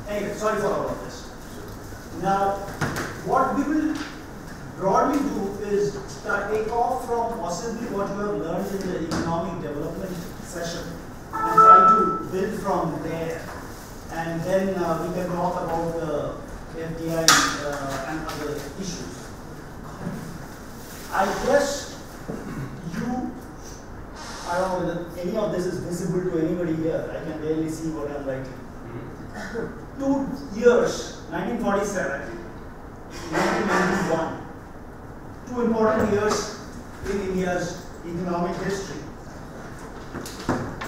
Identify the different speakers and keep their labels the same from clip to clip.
Speaker 1: Anyway, sorry for all of this. Now, what we will broadly do is take off from possibly what you have learned in the economic development session and try to build from there. And then we can talk about the FDI and other issues. I guess I don't know whether any of this is visible to anybody here. I can barely see what I'm writing. 2 years, 1947, 1991. 2 important years in India's economic history.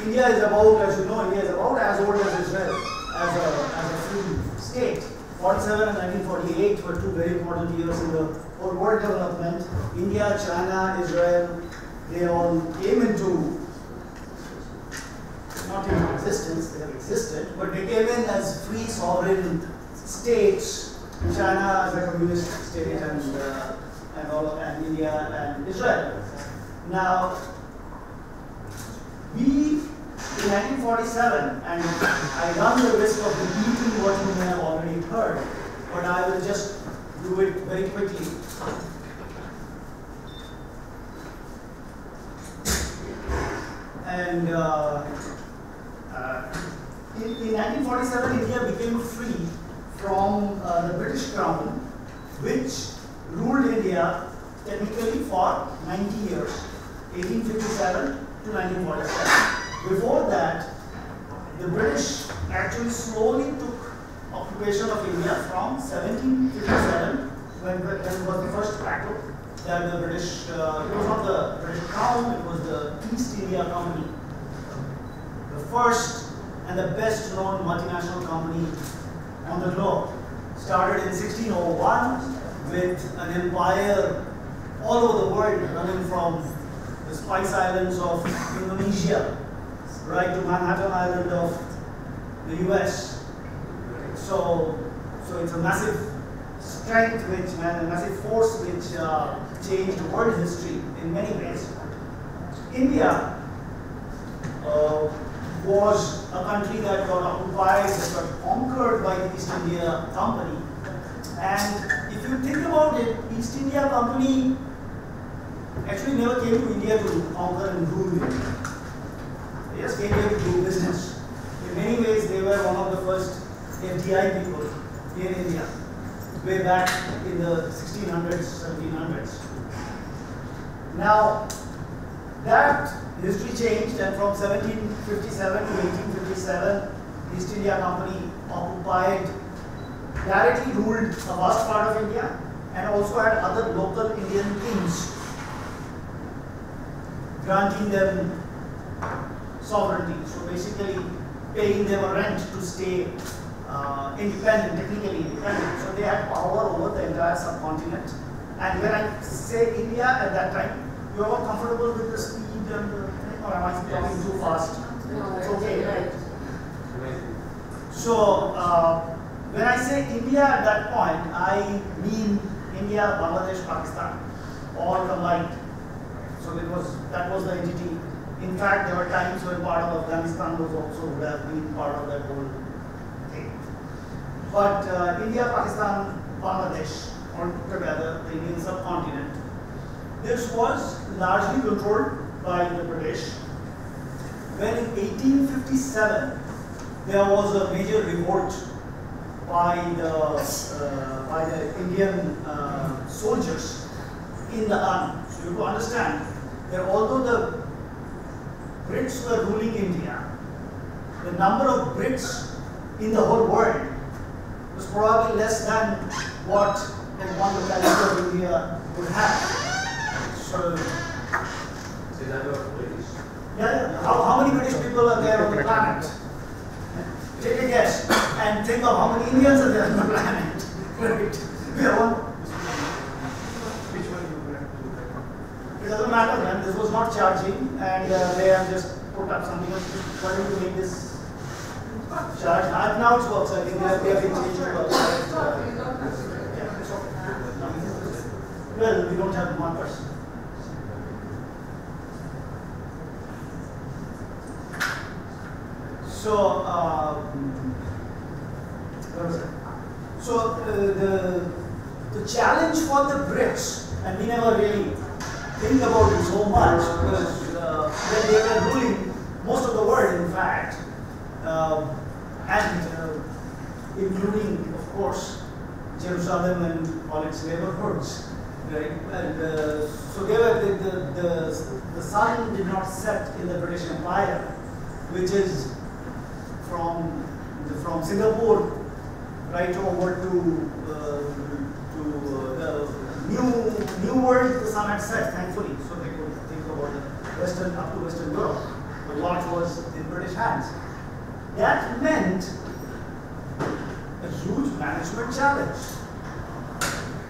Speaker 1: India is about, as you know, India is about as old as Israel as a free state. 47 and 1948 were 2 very important years in the whole world development. India, China, Israel, they all came into, not into existence, they have existed, but they came in as free sovereign states. China as a communist state and India and Israel. Now, we in 1947, and I run the risk of repeating what you may have already heard, but I will just do it very quickly. And in 1947, India became free from the British Crown, which ruled India technically for 90 years, 1857 to 1947. Before that, the British actually slowly took occupation of India from 1757, when it was the first battle that the British, it was not the British Crown, it was the East India Company. The first and the best known multinational company on the globe. Started in 1601 with an empire all over the world, running from the Spice Islands of Indonesia right to Manhattan Island of the US. So it's a massive strength, a massive force which changed world history in many ways. India was a country that got occupied, that got conquered by the East India Company. And if you think about it, East India Company actually never came to India to conquer and rule India. They just came here to do business. In many ways, they were one of the first FDI people in India, way back in the 1600s, 1700s. Now, that history changed, and from 1757 to 1857, the East India Company occupied, directly ruled a vast part of India, and also had other local Indian kings, granting them sovereignty. So basically, paying them a rent to stay independent, technically independent. So they had power over the entire subcontinent. And when I say India at that time, you are all comfortable with the speed and or am I talking too fast?
Speaker 2: No,
Speaker 1: it's okay, right?
Speaker 2: Amazing.
Speaker 1: So when I say India at that point, I mean India, Bangladesh, Pakistan, all combined. So that was the entity. In fact, there were times when part of Afghanistan would have been part of that whole thing. But India, Pakistan, Bangladesh, all together, the Indian subcontinent, this was largely controlled by the British. When in 1857, there was a major revolt by the Indian soldiers in the army. So you have to understand that although the Brits were ruling India, the number of Brits in the whole world was probably less than what one locality of India would have. So
Speaker 2: that was British?
Speaker 1: Yeah. How many British people are there on the planet? Take a guess and think of how many Indians are there on the planet. Right? We are one. Which one you would have to look at? It doesn't matter, man. This was not charging, and they have just put up something else. Why don't you make this charge? Now it works. I think they have been changed to work. Yeah, it's okay. Well, we don't have one person. So, So the challenge for the Brits, and we never really think about it so much because when they were ruling most of the world, in fact, and including, of course, Jerusalem and all its neighborhoods, right? And so they were the sun did not set in the British Empire, which is from Singapore right over to the new world. The sun had set, thankfully, so they could think about the up to Western Europe. A lot was in British hands. That meant a huge management challenge.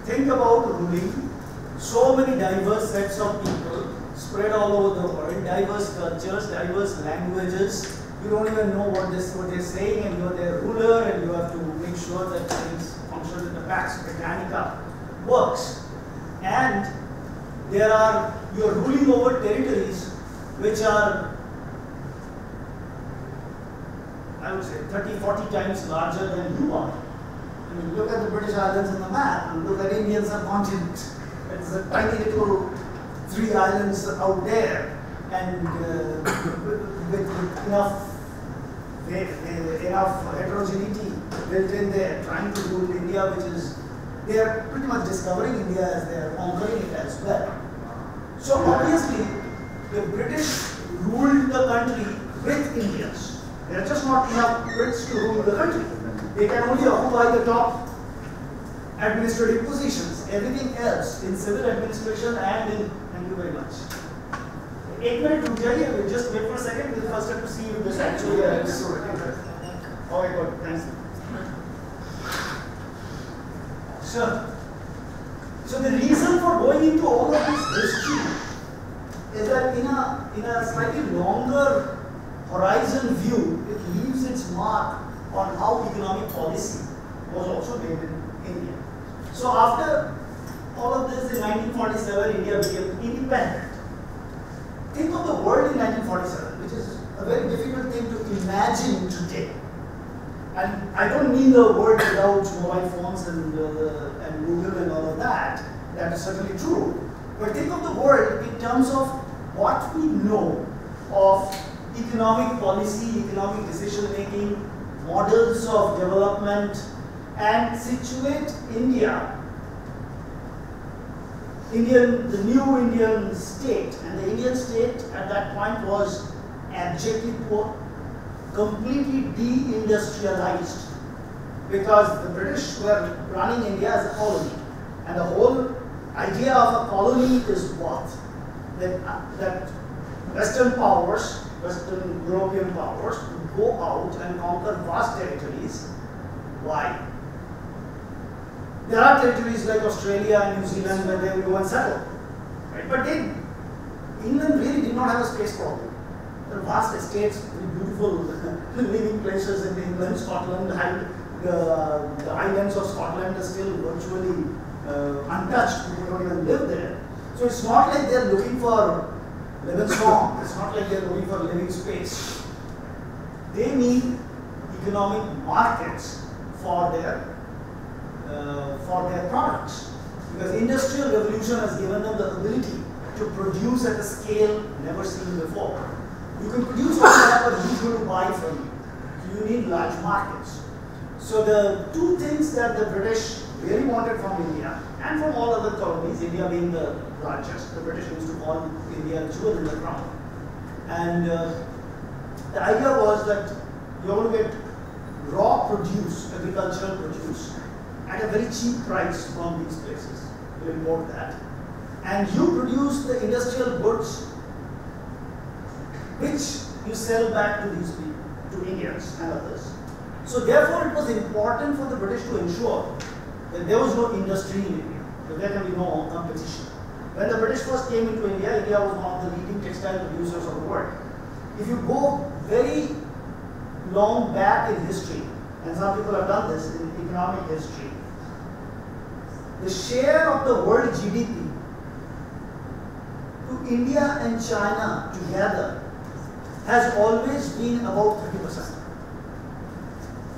Speaker 1: Think about ruling so many diverse sets of people spread all over the world, diverse cultures, diverse languages. You don't even know what they're saying, and you're their ruler, and you have to make sure that things function in the Pax Britannica works. And you're ruling over territories which are, I would say, 30, 40 times larger than you are. I mean, look at the British Islands on the map, and look at Indian subcontinent. It's a tiny little 3 islands out there, and with enough heterogeneity built in there, trying to rule India, which is, they are pretty much discovering India as they are conquering it as well. So obviously, the British ruled the country with Indians. There are just not enough Brits to rule the country. They can only occupy the top administrative positions. Everything else in civil administration and in, thank you very much. 1 minute, we'll just wait for a second. We'll first have to see if this actually is. Oh my God, thanks. So the reason for going into all of this history is that in a slightly longer horizon view, it leaves its mark on how economic policy was also made in India. So after all of this, in 1947, India became independent. Think of the world in 1947, which is a very difficult thing to imagine today. And I don't mean the world without mobile phones and Google and all of that. That is certainly true. But think of the world in terms of what we know of economic policy, economic decision making, models of development, and situate India, the new Indian state. And the Indian state at that point was abjectly poor, completely deindustrialized, because the British were running India as a colony. And the whole idea of a colony is what? That Western powers, Western European powers, would go out and conquer vast territories. Why? There are territories like Australia and New Zealand where they will go and settle. Right? But England really did not have a space problem. There are vast estates, beautiful living places in England, Scotland, the islands of Scotland are still virtually untouched. People don't even live there. So it's not like they're looking for living strong. It's not like they're looking for living space. They need economic markets for their products, because industrial revolution has given them the ability to produce at a scale never seen before. You can produce whatever who's going to buy from you. So you need large markets. So the two things that the British really wanted from India and from all other colonies, India being the largest, the British used to call India jewel in the crown. And the idea was that you're going to get raw produce, agricultural produce, at a very cheap price from these places. You import that. And you produce the industrial goods which you sell back to these people, to Indians and others. So therefore it was important for the British to ensure that there was no industry in India, that there can be no competition. When the British first came into India, India was one of the leading textile producers of the world. If you go very long back in history, and some people have done this in economic history, the share of the world GDP to India and China together has always been about 30%.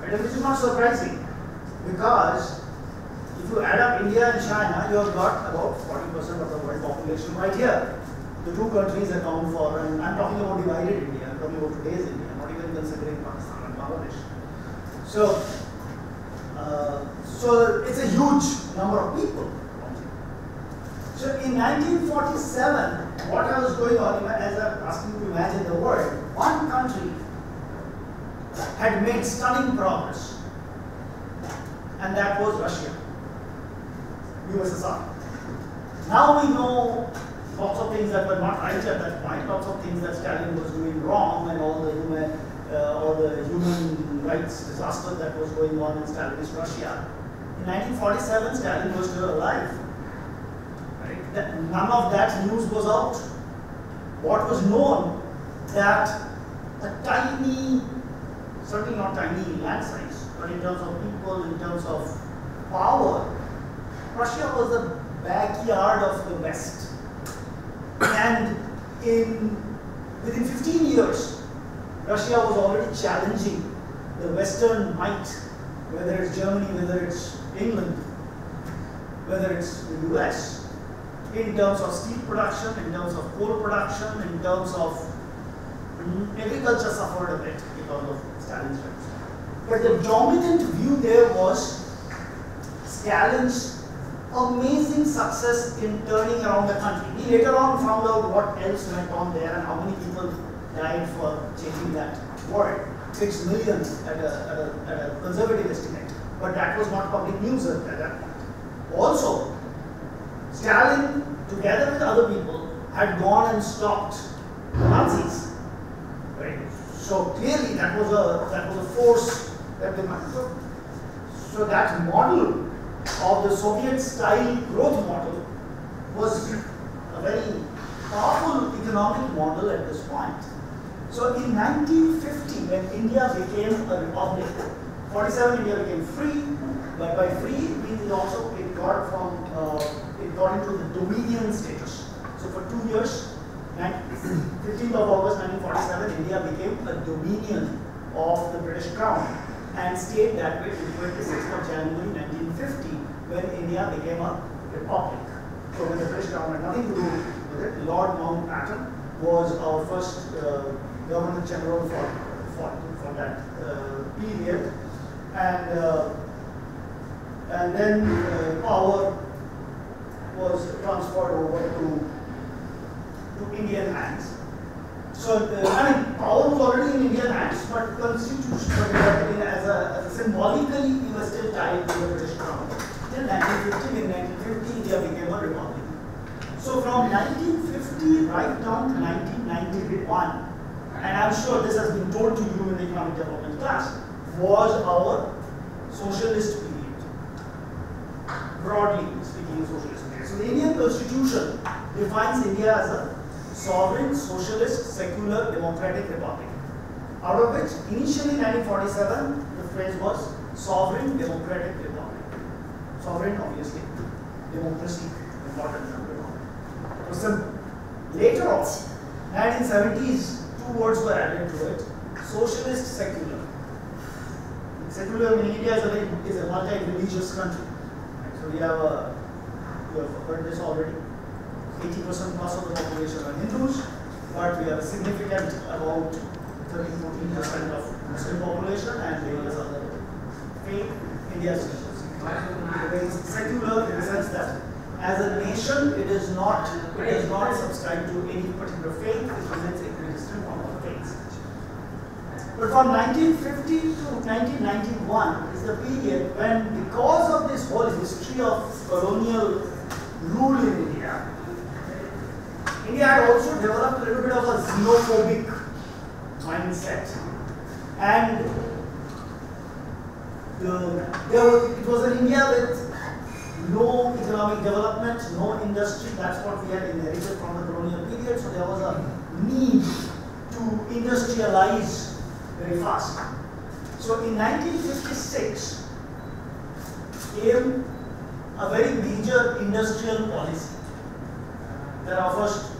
Speaker 1: Right? Which is not surprising. because if you add up India and China, you have got about 40% of the world population right here. The two countries account for, and I'm talking about divided India, I'm talking about today's India, I'm not even considering Pakistan and Bangladesh. So it's a huge number of people. So in 1947, what I was going on, as I'm asking you to imagine the world, one country had made stunning progress, and that was Russia, USSR. Now we know lots of things that were not right at that point, lots of things that Stalin was doing wrong, and all the human rights disaster that was going on in Stalinist Russia. In 1947, Stalin was still alive. Right? None of that news was out. What was known that a tiny, certainly not tiny land size, but in terms of people, in terms of power, Russia was the backyard of the West. And within 15 years, Russia was already challenging the Western might, whether it's Germany, whether it's England, whether it's the US, in terms of steel production, in terms of coal production, in terms of agriculture suffered a bit because of Stalin's rights. But the dominant view there was Stalin's amazing success in turning around the country. He later on found out what else went on there and how many people died for changing that world. 6 million at a conservative estimate. But that was not public news at that point. Also, Stalin, together with other people, had gone and stopped the Nazis. Right? So clearly that was a force that they might. So that model of the Soviet-style growth model was a very powerful economic model at this point. So in 1950, when India became a republic, 47 India became free, but by free it means it got into the dominion status. So for 2 years, 15th of August 1947, India became a dominion of the British Crown and stayed that way till 26th of January 1950, when India became a republic. So when the British Crown had nothing to do with it, Lord Mountbatten was our first Governor General for that period, and then power was transferred over to Indian hands. So power was already in Indian hands, but constitution, as a symbolically, we were still tied to the British Crown. Till 1950, in 1950, India became a republic. So from 1950 right down to 1991. And I'm sure this has been told to you in the economic development class, was our socialist period. Broadly speaking, socialist period. So the Indian Constitution defines India as a sovereign, socialist, secular, democratic republic. Out of which, initially in 1947, the phrase was sovereign, democratic republic. Sovereign, obviously, democracy, important term, republic. It was simple. Later on, 1970s, 2 words were added to it: socialist, secular. Secular in India is a multi-religious country. So you have heard this already. 80% plus of the population are Hindus, but we have a significant about 13-14% of Muslim population and various other faith. India is secular in the sense that as a nation it is not subscribed to any particular faith, it remains equidistant from all faiths. But from 1950 to 1991 is the period when, because of this whole history of colonial rule in India, India had also developed a little bit of a xenophobic mindset. And it was an India with no economic development, no industry. That's what we had inherited from the colonial period. So there was a need to industrialize very fast. So in 1956 came a very major industrial policy that our first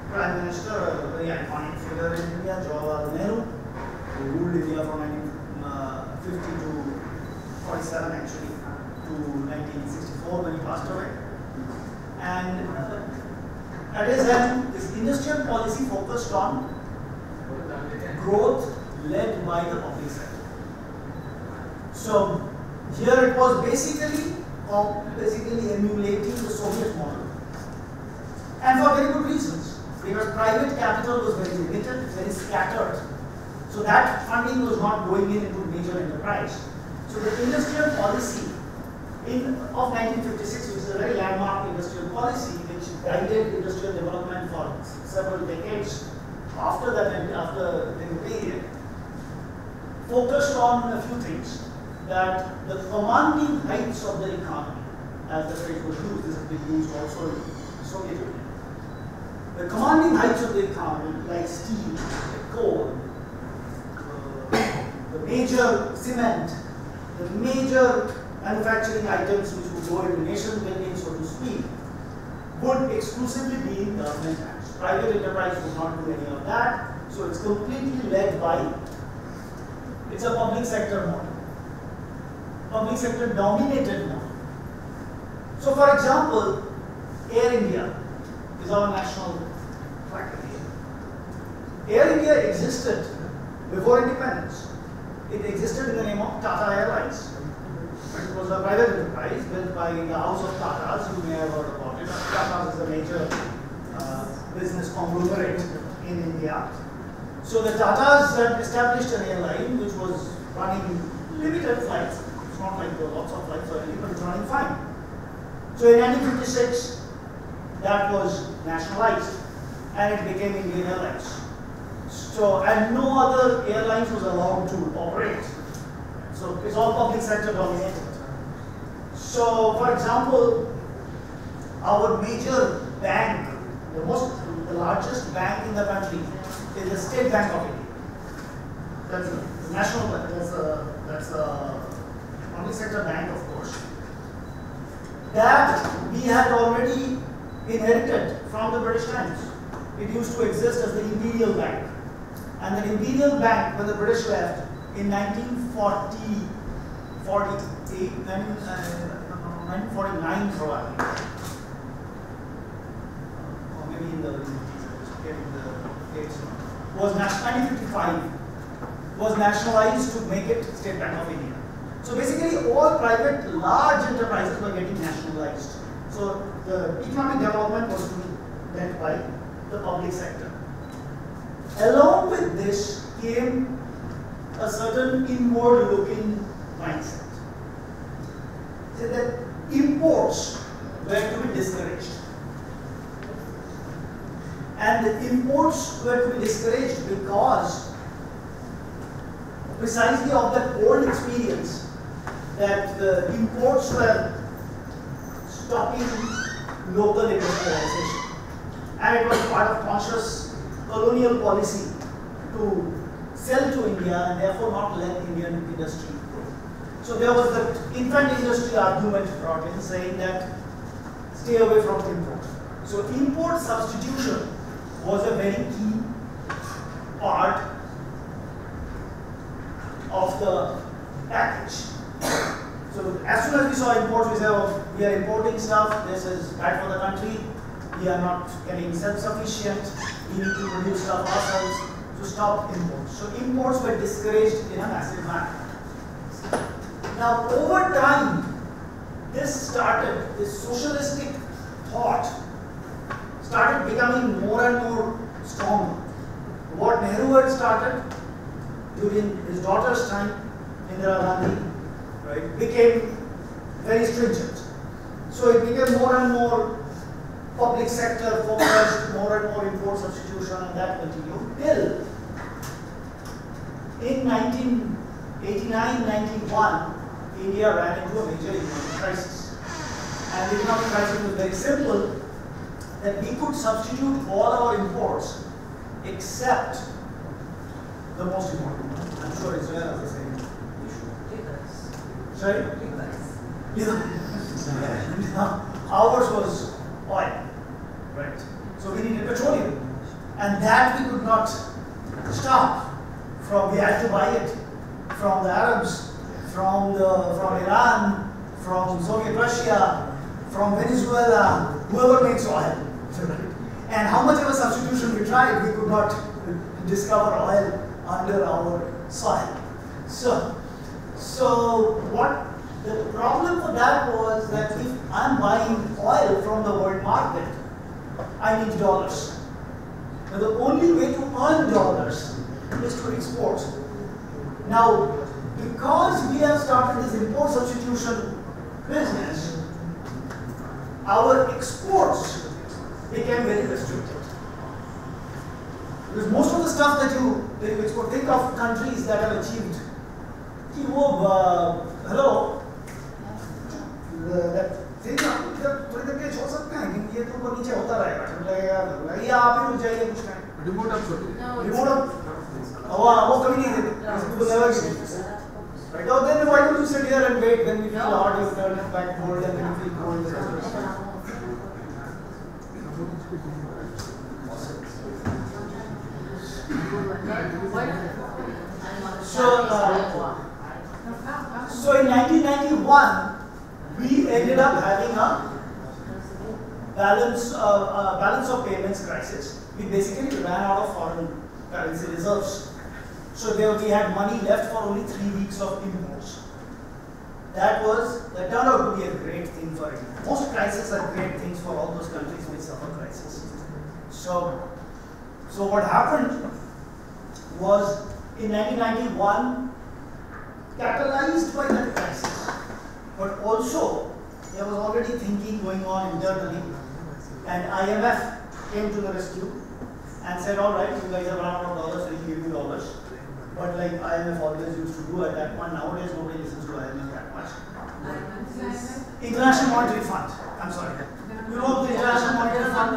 Speaker 1: Prime Minister, a very iconic figure in India, Jawaharlal Nehru, who ruled India from 1950 to 1947 actually to 1964 when he passed away. And at his end, this industrial policy focused on growth led by the public sector. So here it was basically emulating the Soviet model, and for very good reasons, because private capital was very limited, very scattered. So that funding was not going into major enterprise. So the industrial policy of 1956, which is a very landmark industrial policy, which guided industrial development for several decades after the period, focused on a few things. That the commanding heights of the economy, as the phrase was used, this has been used also in Soviet Union. The commanding heights of the economy, like steel, like coal, the major cement, the major manufacturing items which would go into nation building, so to speak, would exclusively be in government hands. Private enterprise would not do any of that, so it's completely led by, it's a public sector model. Public sector dominated model. So for example, Air India is our national flag. Air India existed before independence. It existed in the name of Tata Airlines. It was a private enterprise built by the House of Tatas. You may have heard about it. Tatas is a major business conglomerate in India. So the Tatas had established an airline which was running limited flights. It's not like there were lots of flights or anything, but it's running fine. So in 1956, that was nationalized and it became Indian Airlines. So, and no other airlines was allowed to operate. So it's all public sector dominated. So for example, our major bank, the largest bank in the country is the State Bank of India. That's a national bank, that's a public sector bank, of course. That we had already inherited from the British times. It used to exist as the Imperial Bank. And the Imperial Bank, when the British left in 1949 probably, or maybe in the 50s, getting the dates wrong, was 1955, was nationalized to make it State Bank of India. So basically all private large enterprises were getting nationalized. So the economic development was to be led by the public sector. Along with this came a certain inward-looking mindset. So that imports were to be discouraged. And the imports were to be discouraged because precisely of that old experience that the imports were stopping local industrialization. And it was part of conscious colonial policy to sell to India and therefore not let Indian industry grow. So there was the infant industry argument brought in saying that stay away from import. So import substitution was a very key part of the package. So as soon as we saw imports, we said, oh, we are importing stuff, this is bad for the country, we are not getting self-sufficient, we need to produce stuff ourselves, to stop imports. So imports were discouraged in a massive manner. Now over time, this socialistic thought started becoming more and more strong. What Nehru had started during his daughter's time, Indira Gandhi, right, became very stringent. So it became more and more public sector focused, more and more import substitution, and that continued till in 1989-91, India ran into a major economic crisis. And the economic crisis was very simple, that we could substitute all our imports except the most important one. I'm sure Israel has the same issue. Sorry? Ours was oil, right? So we needed petroleum. And that we could not stop from, we had to buy it from the Arabs, from Iran, from Soviet Russia, from Venezuela, whoever makes oil. And how much of a substitution we tried, we could not discover oil under our soil. So what the problem for that was that if I'm buying oil from the world market, I need dollars. Now the only way to earn dollars is to export. Now, because we have started this import substitution business, our exports became very restricted. Because most of the stuff that you export, think of countries that have achieved. Hello? That thing, थोड़ी देर के लिए छोड़ सकते हैं कि ये तो ऊपर नीचे होता रहेगा, लगेगा, ये आप ही रुक जाइए कुछ टाइम.
Speaker 2: रिमोट आप छोड़ दीजिए.
Speaker 1: Remote, वो कभी नहीं देते. People never give it. Right? Oh, then why don't you sit here and wait? When we feel hot, you turn it back cold, and then you feel cold. So in 1991, we ended up having a balance of payments crisis. We basically ran out of foreign currency reserves. So there we had money left for only 3 weeks of imports. That turned out to be a great thing for India. Most crises are great things for all those countries which suffer crisis. So what happened was in 1991, catalyzed by that crisis, but also there was already thinking going on internally, and IMF came to the rescue and said, all right, you guys have run out of dollars, we'll give you dollars. But like IMF always used to do at that point, nowadays nobody listens to IMF that much. International Monetary Fund, I'm sorry. You know the International Monetary Fund?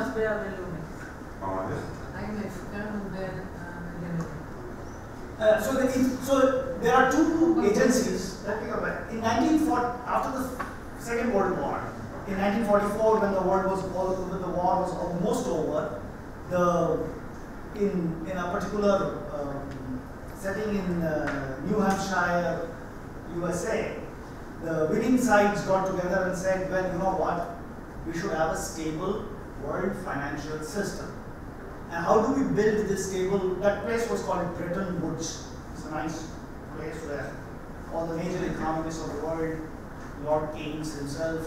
Speaker 1: So there are two agencies that pick up. In 1940, after the Second World War, in 1944, when the war was almost over, in a particular setting in New Hampshire, USA, the winning sides got together and said, well, you know what, we should have a stable world financial system. And how do we build this stable? That place was called Bretton Woods. It's a nice place where all the major economists of the world, Lord Keynes himself,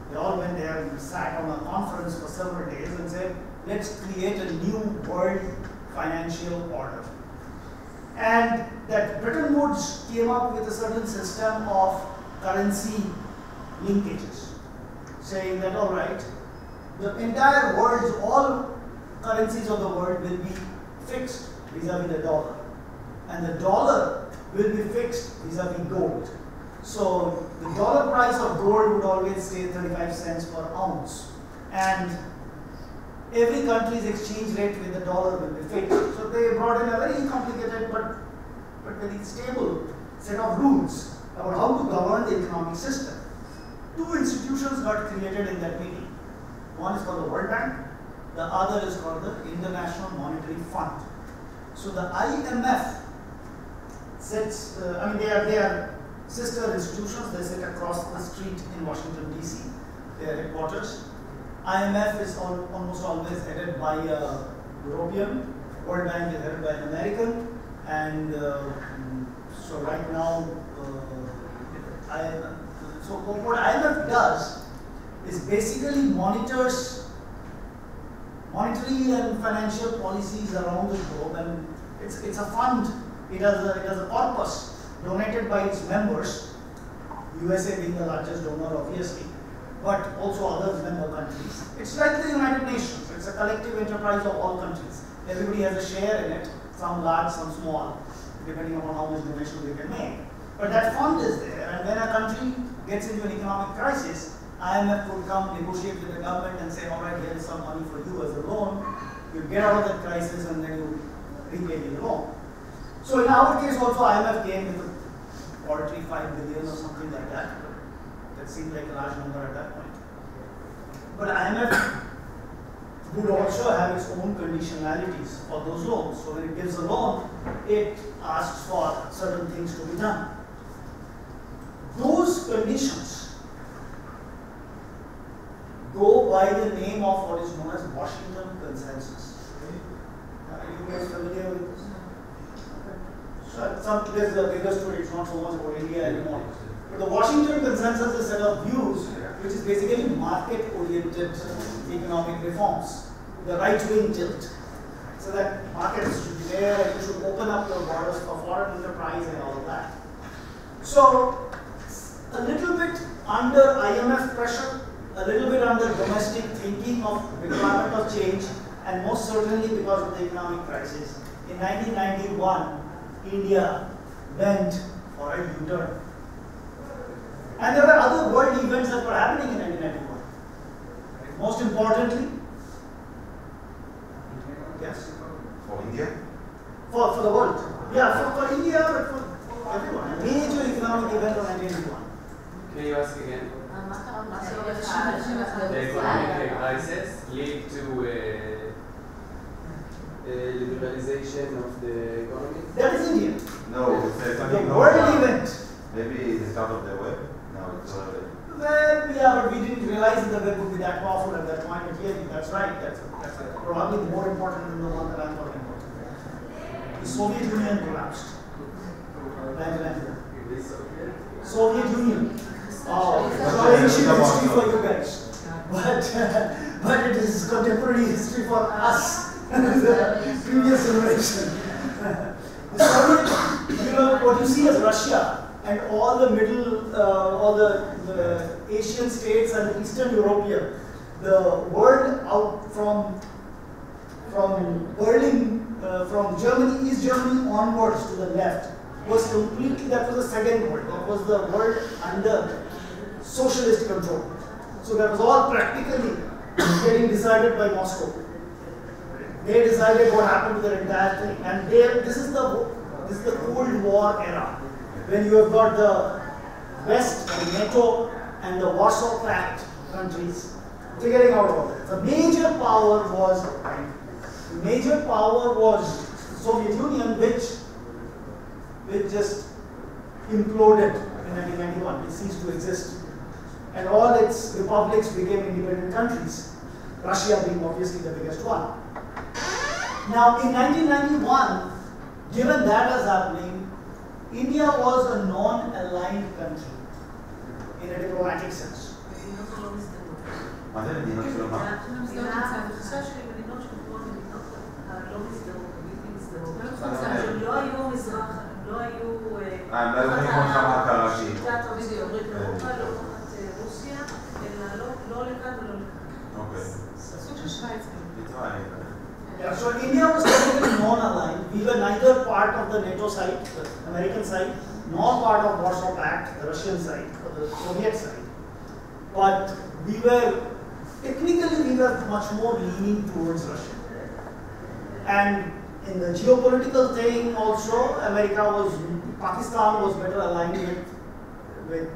Speaker 1: they all went there and sat on a conference for several days and said, let's create a new world financial order. And that Bretton Woods came up with a certain system of currency linkages, saying that, all right, the entire world's, all currencies of the world will be fixed vis-a-vis the dollar. And the dollar will be fixed vis-a-vis gold. So the dollar price of gold would always stay 35 cents per ounce. And every country's exchange rate with the dollar will be fixed. So they brought in a very complicated but very stable set of rules about how to govern the economic system. Two institutions got created in that meeting. One is called the World Bank, the other is called the International Monetary Fund. So the IMF sits, they are sister institutions, they sit across the street in Washington DC, their headquarters. IMF is almost always headed by a European, World Bank is headed by an American, and so right now, so what IMF does is basically monitors monetary and financial policies around the globe, and it's a fund. It has a corpus donated by its members, USA being the largest donor obviously, but also other member countries. It's like the United Nations. It's a collective enterprise of all countries. Everybody has a share in it, some large, some small, depending upon how much donation they can make. But that fund is there, and when a country gets into an economic crisis, IMF would come negotiate with the government and say, all right, here is some money for you as a loan. You get out of that crisis and then you repay the loan. So in our case also, IMF came with a paltry 5 billion or something like that. That seemed like a large number at that point. But IMF would also have its own conditionalities for those loans. So when it gives a loan, it asks for certain things to be done. conditions go by the name of what is known as Washington Consensus. Are you guys familiar with this? There's a bigger story, it's not so much about India anymore. But the Washington Consensus is a set of views which is basically market-oriented economic reforms, the right-wing tilt. So that markets should be there, and you should open up your borders for foreign enterprise and all of that. So, a little bit under IMF pressure, a little bit under domestic thinking of requirement of change, and most certainly because of the economic crisis. In 1991, India went for a U-turn. And there were other world events that were happening in 1991. Most importantly, yes?
Speaker 3: For India?
Speaker 1: For the world. Yeah, for India, but for everyone. A major economic event of 1991.
Speaker 2: Can you ask again? The economic crisis lead to liberalization of the economy?
Speaker 1: That is India.
Speaker 3: No, it's
Speaker 1: The
Speaker 3: something
Speaker 1: world event.
Speaker 3: Maybe the start of the web? No, it's
Speaker 1: Well, yeah, but we didn't realize that the web would be that powerful at that point. But yeah, that's right. That's probably more important than the one that I'm talking about. The Soviet Union collapsed. 1991. Soviet Union. Oh, it's ancient history for you guys. But it is contemporary history for us. The previous generation. The Soviet, what you see as Russia and all the all the Asian states and the Eastern European, the world out from Berlin, from Germany, East Germany onwards to the left was completely, that was the second world. That was the world under socialist control. So that was all practically getting decided by Moscow. They decided what happened to their entire thing, and this is the Cold War era, when you have got the West, the NATO, and the Warsaw Pact countries figuring out all that. The major power was the Soviet Union, which just imploded in 1991. It ceased to exist, and all its republics became independent countries. Russia being obviously the biggest one. Now, in 1991, given that was happening, India was a non-aligned country in a diplomatic sense.
Speaker 3: מה זה מדינות שלא מה?
Speaker 4: התפיסה של מדינות שדיברו על מדינות לא מזדהות, בלתי מזדהות. לא היו
Speaker 3: הם לא היו כמו שאמר קראשי.
Speaker 4: שיטת ארצות הברית לאירופה, לא תחת רוסיה, אלא לא לכאן ולא לכאן.
Speaker 3: אוקיי.
Speaker 4: סוג של שוויץ.
Speaker 1: Yeah, so India was technically non-aligned. We were neither part of the NATO side, the American side, nor part of Warsaw Pact, the Russian side, or the Soviet side. But we were much more leaning towards Russia. And in the geopolitical thing also, Pakistan was better aligned with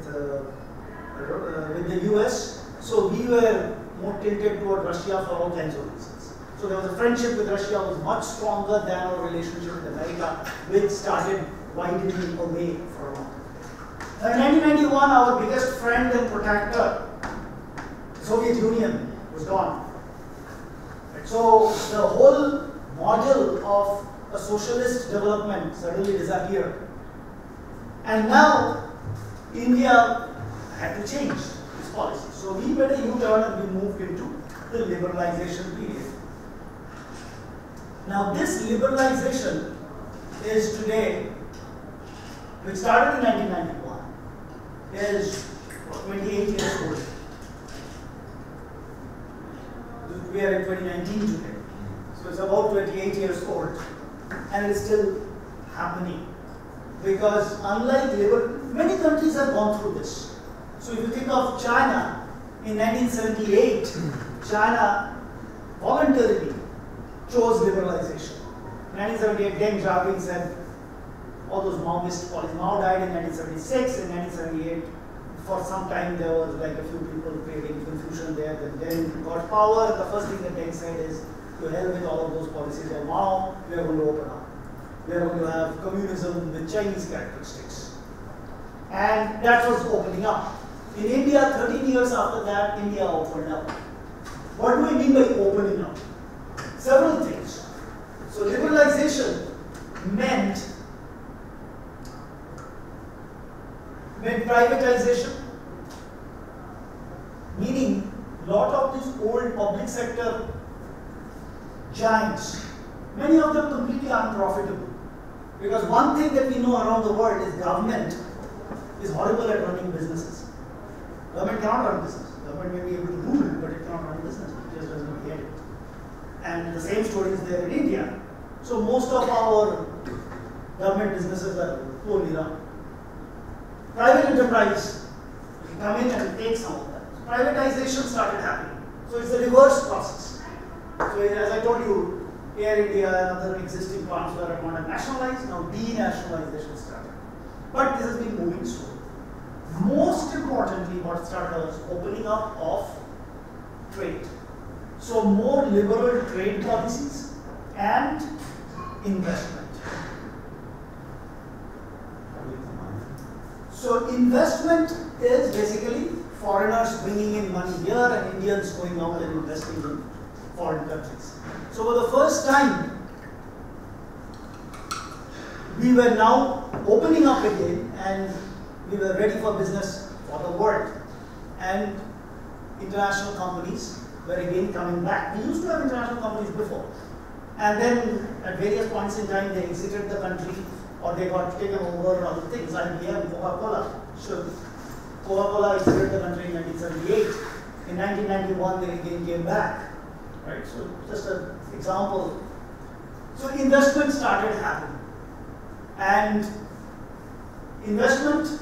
Speaker 1: the US. So we were more tilted toward Russia for all kinds of reasons. So there was a friendship with Russia was much stronger than our relationship with America, which started widening away for a while. In 1991, our biggest friend and protector, Soviet Union, was gone. So the whole model of a socialist development suddenly disappeared. And now India had to change its policy. So we made a U-turn and we moved into the liberalization period. Now this liberalization is today, which started in 1991, is 28 years old. We are in 2019 today. So it's about 28 years old, and it's still happening. Because unlike many countries have gone through this. So if you think of China, in 1978, China voluntarily chose liberalization. In 1978, Deng Xiaoping said all those Maoist policies. Mao died in 1976. In 1978, for some time there was like a few people creating confusion there. Then got power. The first thing that Deng said is, to hell with all of those policies of Mao, we are going to open up. We are going to have communism with Chinese characteristics. And that was opening up. In India, 13 years after that, India opened up. What do I mean by opening up? Several things. So liberalization meant privatization, meaning lot of these old public sector giants, many of them completely unprofitable. Because one thing that we know around the world is government is horrible at running businesses. Government cannot run business. Government may be able to rule, but it cannot run business. It just doesn't get it. And the same story is there in India. So most of our government businesses are poorly run. Private enterprise will come in and take some of that. So privatization started happening. So it's a reverse process. So as I told you, Air India and other existing plants were going to nationalize. Now denationalization started. But this has been moving slowly. Most importantly, what started was opening up of trade. So more liberal trade policies and investment. So investment is basically foreigners bringing in money here and Indians going out and investing in foreign countries. So for the first time, we were now opening up again and we were ready for business for the world. And international companies were again coming back. We used to have international companies before. And then at various points in time, they exited the country or they got taken over or other things. IBM, Coca-Cola. Sure. Coca-Cola exited the country in 1978. In 1991, they again came back. Right? So just an example. So investment started happening. And investment,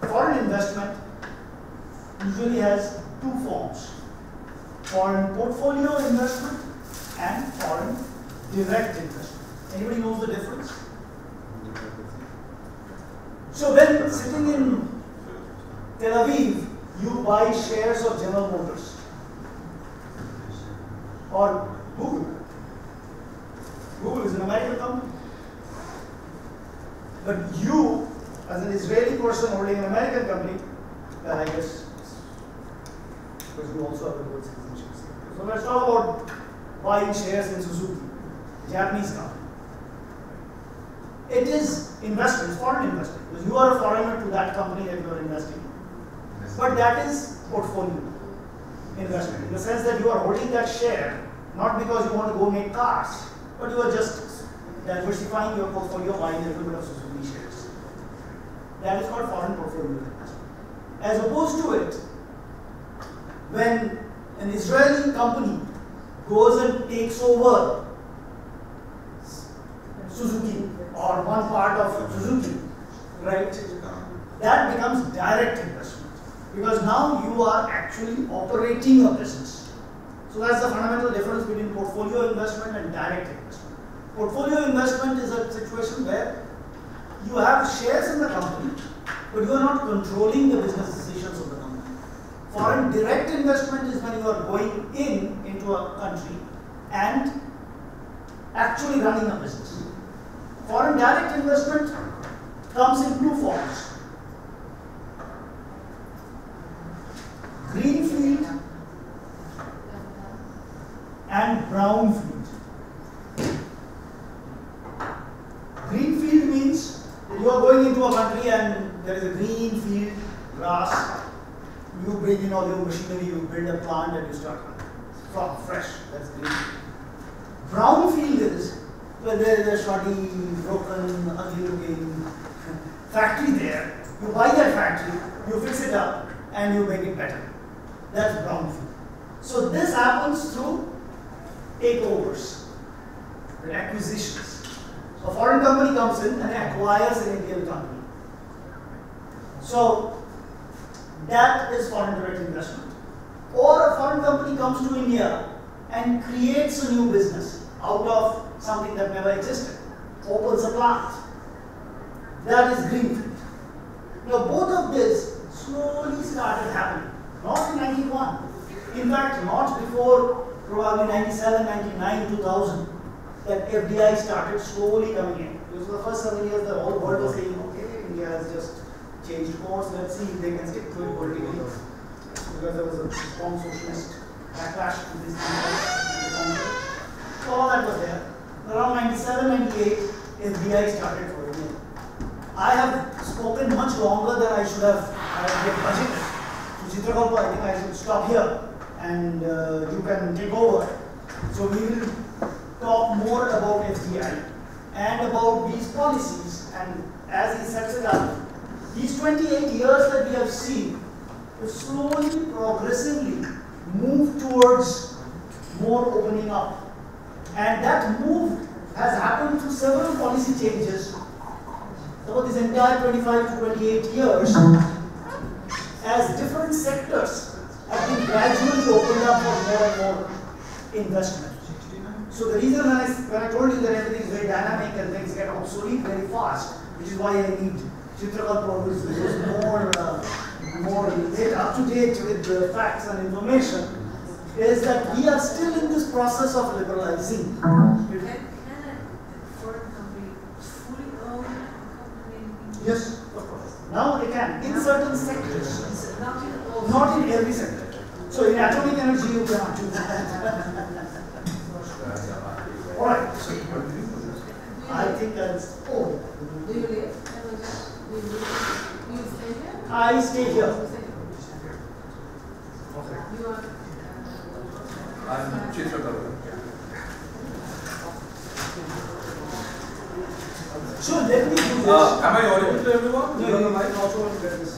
Speaker 1: foreign investment, usually has two forms. Foreign portfolio investment and foreign direct investment. Anybody knows the difference? So when sitting in Tel Aviv, you buy shares of General Motors or Google. Google is an American company. But you, as an Israeli person holding an American company, well, I guess, because you also have a dual citizenship. So let's talk about buying shares in Suzuki, Japanese company. It is investment, it's foreign investment, because you are a foreigner to that company that you are investing in. But that is portfolio investment, in the sense that you are holding that share, not because you want to go make cars, but you are just diversifying your portfolio, buying a little bit of Suzuki shares. That is called foreign portfolio investment. As opposed to it, when an Israeli company goes and takes over Suzuki or one part of Suzuki, right? That becomes direct investment because now you are actually operating a business. So that's the fundamental difference between portfolio investment and direct investment. Portfolio investment is a situation where you have shares in the company, but you are not controlling the business decisions of the company. Foreign direct investment is when you are going into a country and actually running a business. Foreign direct investment comes in two forms. Greenfield and brownfield. Greenfield means that you are going into a country and there is a green field, grass. You bring in all your machinery, you build a plant and you start from fresh. That's green. Brownfield is where there is a shoddy, broken, ugly looking factory there. You buy that factory, you fix it up, and you make it better. That's brownfield. So this happens through takeovers, acquisitions. A foreign company comes in and acquires an Indian company. So that is foreign direct investment. Or a foreign company comes to India and creates a new business out of something that never existed, opens a plant. That is greenfield. Now both of this slowly started happening, not in 91. In fact, not before probably 97, 99, 2000, that FDI started slowly coming in. Because for the first 7 years, the whole world was saying, okay, India is just changed course. Let's see if they can stick to it politically. Because there was a strong socialist backlash to this thing. So all that was there. Around 97, 98, SBI started for India. I have spoken much longer than I should have. I have budgeted. So Chitrakalpa, I think I should stop here and you can take over. So we will talk more about FDI and about these policies, and as he sets it up, these 28 years that we have seen have slowly, progressively moved towards more opening up. And that move has happened through several policy changes over this entire 25 to 28 years, as different sectors have been gradually opened up for more and more investment. So the reason when I told you that everything is very dynamic and things get obsolete very fast, which is why I need Chitrakalpa, who is more up to date with the facts and information, is that we are still in this process of liberalizing.
Speaker 4: Can a foreign company fully own a company in India?
Speaker 1: Yes, of course. Now they can, in certain sectors.
Speaker 4: It's not in all.
Speaker 1: Not in every sector. So in atomic energy you cannot do that. Alright. I think that's all.
Speaker 4: Do you live? Do you stay here?
Speaker 1: I stay here.
Speaker 4: You are.
Speaker 5: I'm Chitrakalpa.
Speaker 1: Sure, let me do this.
Speaker 5: Am I audible to everyone?
Speaker 1: No, you might also want to get this.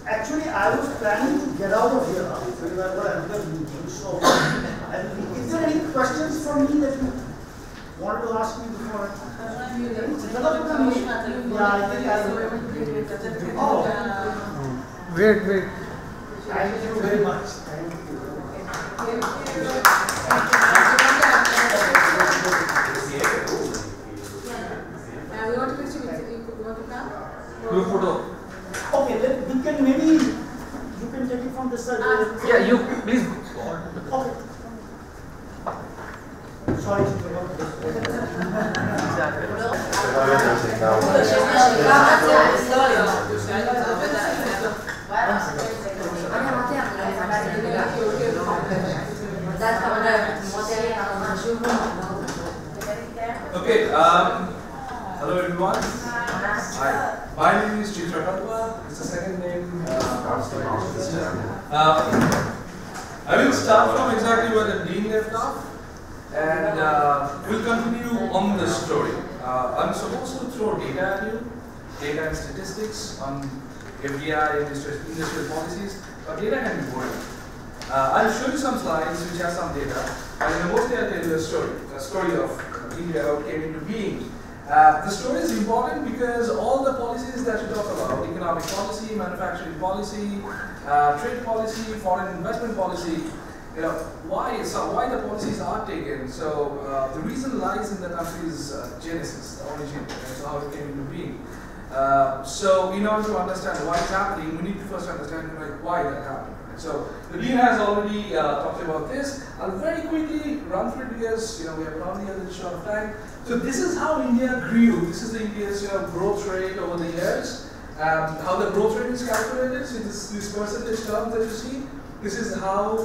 Speaker 1: Actually, I was planning to get out of here because I've got another meeting. So, is there any questions for me that you wanted to ask me before? Yeah, I think I will. Oh,
Speaker 6: Wait.
Speaker 1: thank you very much. Thank you.
Speaker 4: We want to picture with you. You want to come?
Speaker 6: Group photo.
Speaker 1: Okay, we can maybe you can take it from this side.
Speaker 6: Yeah, you please.
Speaker 1: Okay. Sorry,
Speaker 5: Okay, hello everyone. Hi. My name is Chitrakalpa. It's the second name. I will start from exactly where the dean left off, and we'll continue on the story. I'm supposed to throw data at you, data and statistics on FDI and industrial policies, but data can be boring. I'll show you some slides which have some data, and mostly I'll tell you a story of India, how it came into being. The story is important because all the policies that we talk about, economic policy, manufacturing policy, trade policy, foreign investment policy, why the policies are taken. So the reason lies in the country's genesis, the origin, so how it came into being. So in order to understand what is happening, we need to first understand why that happened. So the dean has already talked about this. I'll very quickly run through it because we have only a little short of time. So this is how India grew. This is the India's growth rate over the years. How the growth rate is calculated. So this percentage term that you see. This is how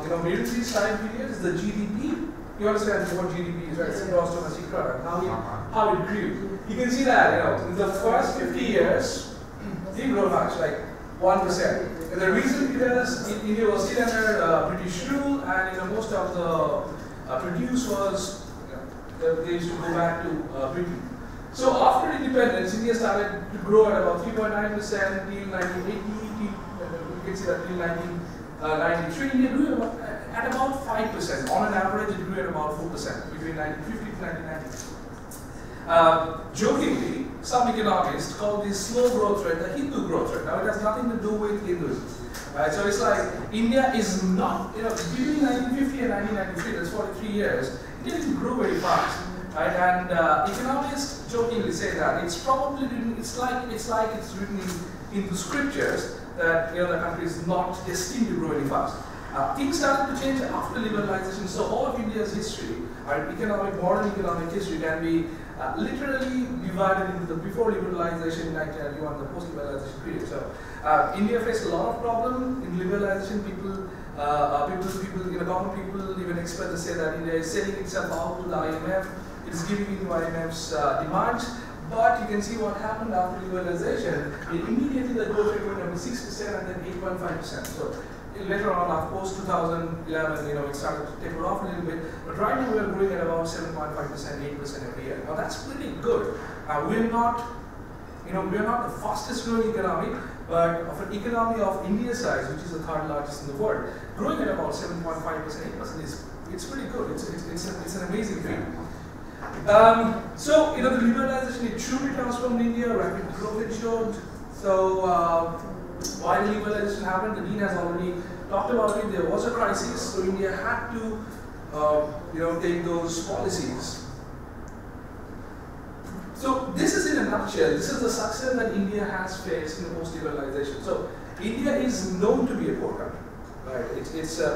Speaker 5: during this time period is the GDP. You understand what GDP is, right? It's a gross domestic product. How it grew. You can see that in the first 50 years, it didn't grow much, like 1%. And the reason because India was still under British rule, and most of the produce was they used to go back to Britain. So after independence, India started to grow at about 3.9% till 1980. You can see that till 1993, India grew at about 5%. On an average, it grew at about 4% between 1950 to 1990. Jokingly, some economists call this slow growth rate the Hindu growth rate. Now, it has nothing to do with Hinduism. Right? So it's like India is not, between 1950 and 1993, that's 43 years, it didn't grow very fast. Right? And economists jokingly say that it's probably written, it's like it's written in the scriptures that the country is not destined to grow very fast. Things started to change after liberalization, so all of India's history, Our modern economic history can be literally divided into the before liberalization in 1991, the post-liberalization period. So India faced a lot of problems in liberalization. Common people even expect to say that India is selling itself out to the IMF. It is giving into IMF's demands. But you can see what happened after liberalization. Immediately the growth rate went up to 6% and then 8.5%. So later on, of course, 2011, it started to taper off a little bit. But right now we are growing at about 7.5%, 8% every year. Now that's pretty good. We're not the fastest growing economy, but of an economy of India's size, which is the third largest in the world, growing at about 7.5%, 8% it's pretty good. It's an amazing thing. So the liberalization, it truly transformed India. Rapid growth it showed. So why the liberalization happened? The Dean has already talked about it. There was a crisis, so India had to take those policies. So this is in a nutshell. This is the success that India has faced in post-liberalization. So India is known to be a poor country. Right?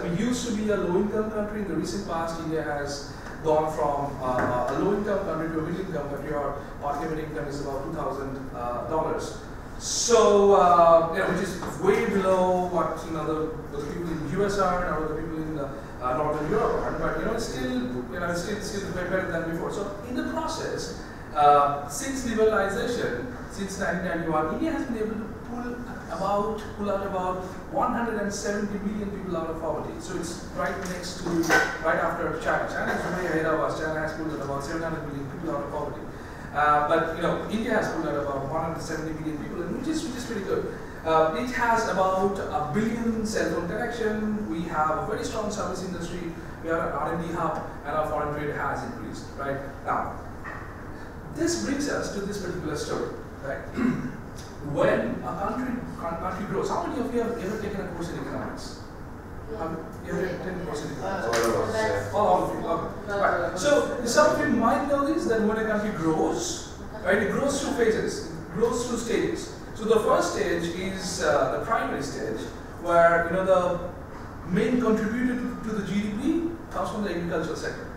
Speaker 5: We used to be a low-income country. In the recent past, India has gone from a low-income country to a middle-income country. Our per capita income is about $2,000. So which is way below what the people in the US are or the people in Northern Europe are. But it's still better than before. So in the process, since liberalization, since 1991, India has been able to pull out about 170 million people out of poverty. So it's right after China. China is way ahead of us. China has pulled out about 700 million people out of poverty. But India has pulled out about 170 million people, which is pretty good. It has about 1 billion cell phone connections. We have a very strong service industry. We are an R&D hub, and our foreign trade has increased. Right now, this brings us to this particular story. Right, when a country grows, how many of you have ever taken a course in economics? You ever taken a course in economics? All of you. Okay. Right. So some of you might know this, that when a country grows, right, it grows through phases, it grows through stages. So the first stage is the primary stage, where the main contributor to the GDP comes from the agricultural sector.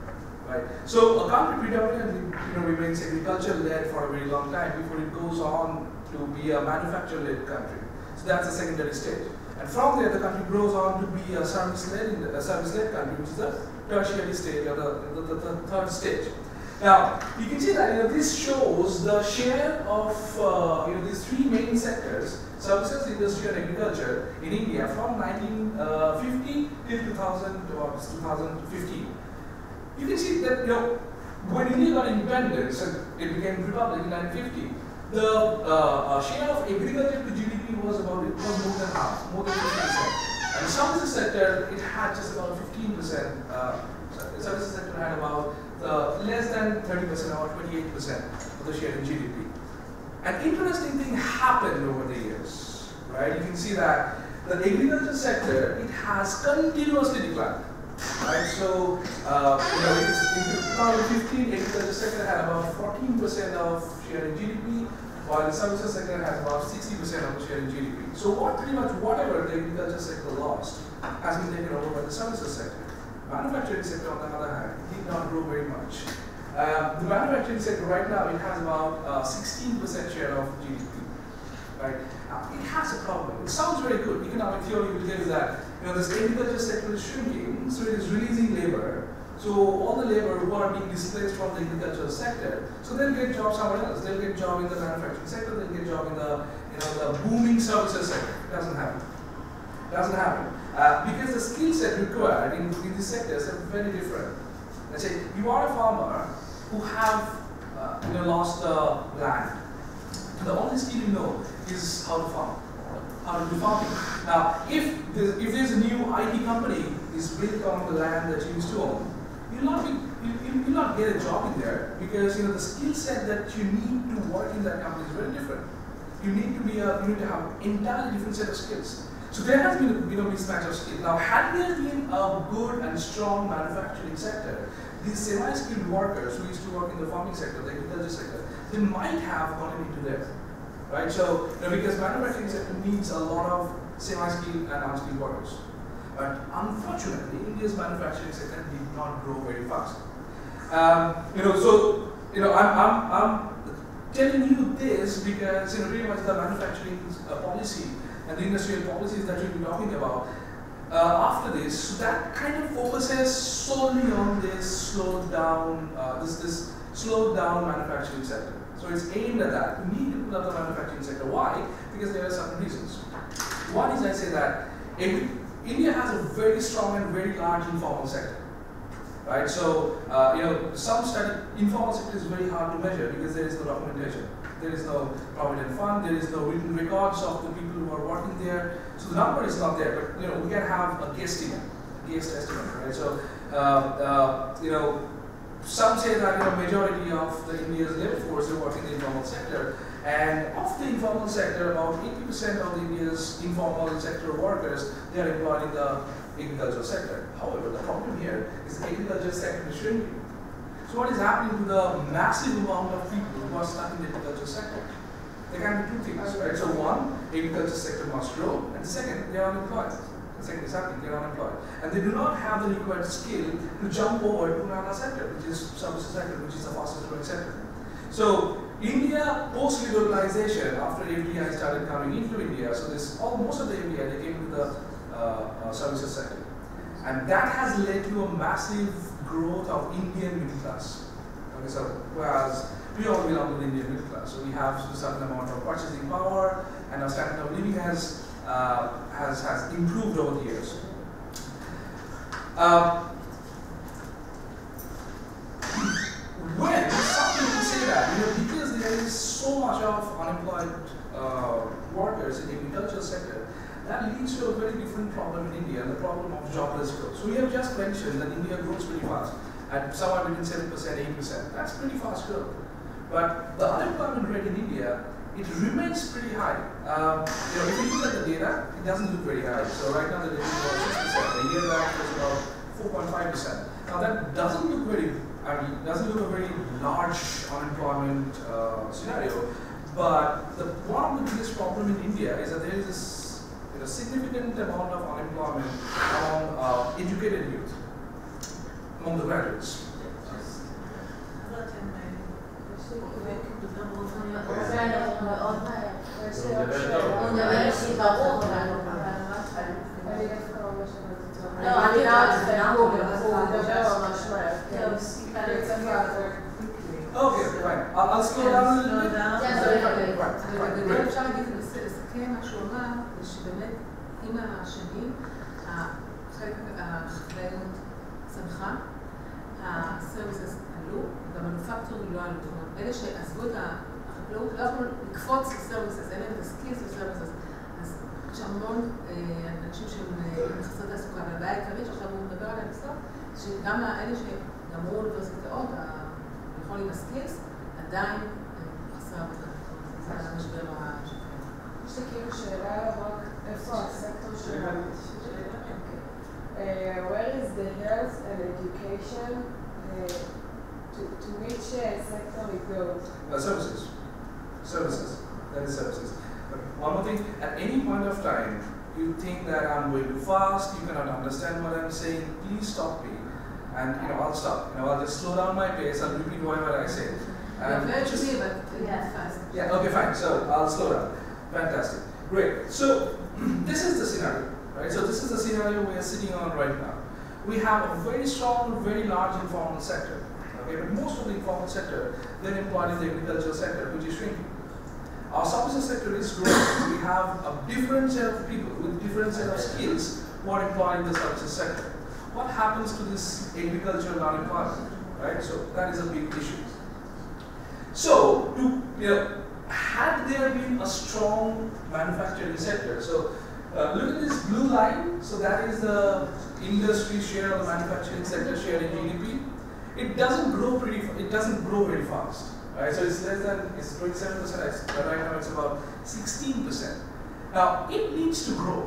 Speaker 5: Right. So a country predominantly remains agriculture-led for a very long time before it goes on to be a manufacturer-led country. So that's the secondary stage. And from there, the country grows on to be a service-led country, which is the tertiary stage or the third stage. Now, you can see that this shows the share of these three main sectors: services, industry, and agriculture in India from 1950 till 2015. You can see that when India got independence and it became republic in 1950, the share of agriculture to GDP was more than half, more than 50%. And the services sector, it had just about 15%. The services sector had about less than 30% or 28% of the share in GDP. An interesting thing happened over the years, right? You can see that the agriculture sector, it has continuously declined. Right, so in 2015, agriculture sector had about 14% of share in GDP, while the services sector has about 60% of the share in GDP. So pretty much whatever the agriculture sector lost has been taken over by the services sector. Manufacturing sector, on the other hand, did not grow very much. The manufacturing sector right now, it has about 16% share of GDP. Right? Now, it has a problem. It sounds very good. Economic theory will tell you that this agriculture sector is shrinking, so it is releasing labor. So all the labor who are being displaced from the agricultural sector, so they'll get jobs somewhere else. They'll get job in the manufacturing sector. They'll get job in the booming services sector. It doesn't happen. It doesn't happen because the skill set required in these sectors are very different. Let's say you are a farmer who have lost the land. The only skill you know is how to farm, how to do farming. Now, if there's a new IT company is built on the land that you used to own, you'll not get a job in there because the skill set that you need to work in that company is very different. You need to have an entirely different set of skills. So there has been a mismatch of skills. Now, had there been a good and strong manufacturing sector, these semi-skilled workers who used to work in the farming sector, the agriculture sector, they might have gotten into there. Right? So, because manufacturing sector needs a lot of semi-skilled and unskilled workers. But unfortunately, India's manufacturing sector did not grow very fast. I'm telling you this because pretty much the manufacturing policy and the industrial policies that we'll be talking about after this, that kind of focuses solely on this slowed down, this slowed down manufacturing sector. So it's aimed at that. We need to put up the manufacturing sector. Why? Because there are certain reasons. One is I say that India has a very strong and very large informal sector. Right, so some study informal sector is very hard to measure because there is no documentation, there is no provident fund, there is no written records of the people who are working there. So the number is not there, but we can have a guess estimate, right? So some say that majority of the India's labor force are working in the informal sector, and of the informal sector, about 80% of the India's informal sector workers, they are employed in the agricultural sector. However, the problem here is the agricultural sector is shrinking. So what is happening to the massive amount of people who are stuck in the agricultural sector? There can be two things, right? So one, agricultural sector must grow, and second, they are unemployed. The second is happening, they are unemployed. And they do not have the required skill to jump over to another sector, which is services sector, which is the fastest growing sector. So India, post-liberalization, after FDI started coming into India, so most of the FDI, they came to the services sector. And that has led to a massive growth of Indian middle class. Okay, so whereas we all belong to the Indian middle class, so we have a certain amount of purchasing power, and our standard of living has improved over the years. When some people say that, because there is so much of unemployed workers in the agricultural sector, that leads to a very different problem in India, the problem of jobless growth. So we have just mentioned that India grows pretty fast, at somewhere between 7%, 8%. That's pretty fast growth. But the unemployment rate in India, it remains pretty high. If you look at the data, it doesn't look very high. So right now the data is about 6%. A year back it was about 4.5%. Now that doesn't look very, a very large unemployment scenario. But one of the biggest problem in India is that there is this significant amount of unemployment among educated youth, among the graduates. Okay, fine. I'll slow down a little bit.
Speaker 4: אפשר להגיד, לסכם מה שהוא אמר, זה שבאמת עם השנים, החקלאות צמחה, הסרוויסס עלו, גם המנופקטורים לא עלו. זאת אומרת, אלה שעזבו את החקלאות לא יכולו לקפוץ לסרוויסס, אין להם את הסקילס לסרוויסס. אז יש המון אנשים שהם מחסרי תעסוקה, והבעיה העיקרית שעכשיו הוא מדבר עליהם בסוף, שגם אלה שגמרו אוניברסיטאות, יכולים הסקילס, עדיין חסר עבודה. זה המשבר השקר.
Speaker 7: יש לי כאילו שאלה רק איפה הסקטור שלנו? Where is the health and education to which sector it goes?
Speaker 5: Services. Services. That is services. But one more thing, at any point of time, you think that I'm going too fast, you cannot understand what I'm saying, please stop me. And I'll stop. I'll just slow down my pace, I'll repeat whatever I say.
Speaker 4: You're very clear, but fast.
Speaker 5: Yeah, okay, fine. So I'll slow down. Fantastic. Great. So this is the scenario, right? So this is the scenario we are sitting on right now. We have a very strong, very large informal sector. Okay, but most of the informal sector, they're employed in the agricultural sector, which is shrinking. Our services sector is growing. We have a different set of people with different set of skills who are employed in the services sector. What happens to this agricultural unemployment, right? So that is a big issue. So, had there been a strong manufacturing sector, so look at this blue line, so that is the industry share of the manufacturing sector share in GDP. It doesn't grow very fast, right? So it's growing 7%, right now it's about 16%. Now, it needs to grow.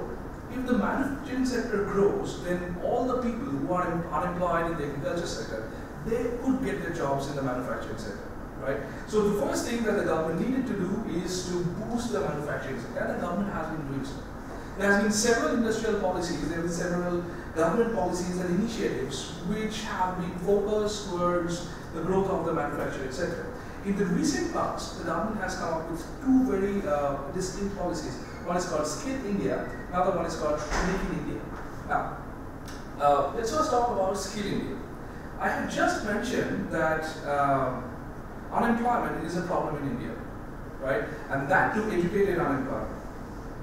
Speaker 5: If the manufacturing sector grows, then all the people who are unemployed in the agriculture sector, they could get their jobs in the manufacturing sector. Right? So the first thing that the government needed to do is to boost the manufacturing sector, and the government has been doing so. There has been several industrial policies, there have been several government policies and initiatives which have been focused towards the growth of the manufacturing sector. In the recent past, the government has come up with two very distinct policies. One is called Skill India, another one is called Make in India. Now, let's first talk about Skill India. I have just mentioned that unemployment is a problem in India, right? And that too educated unemployment,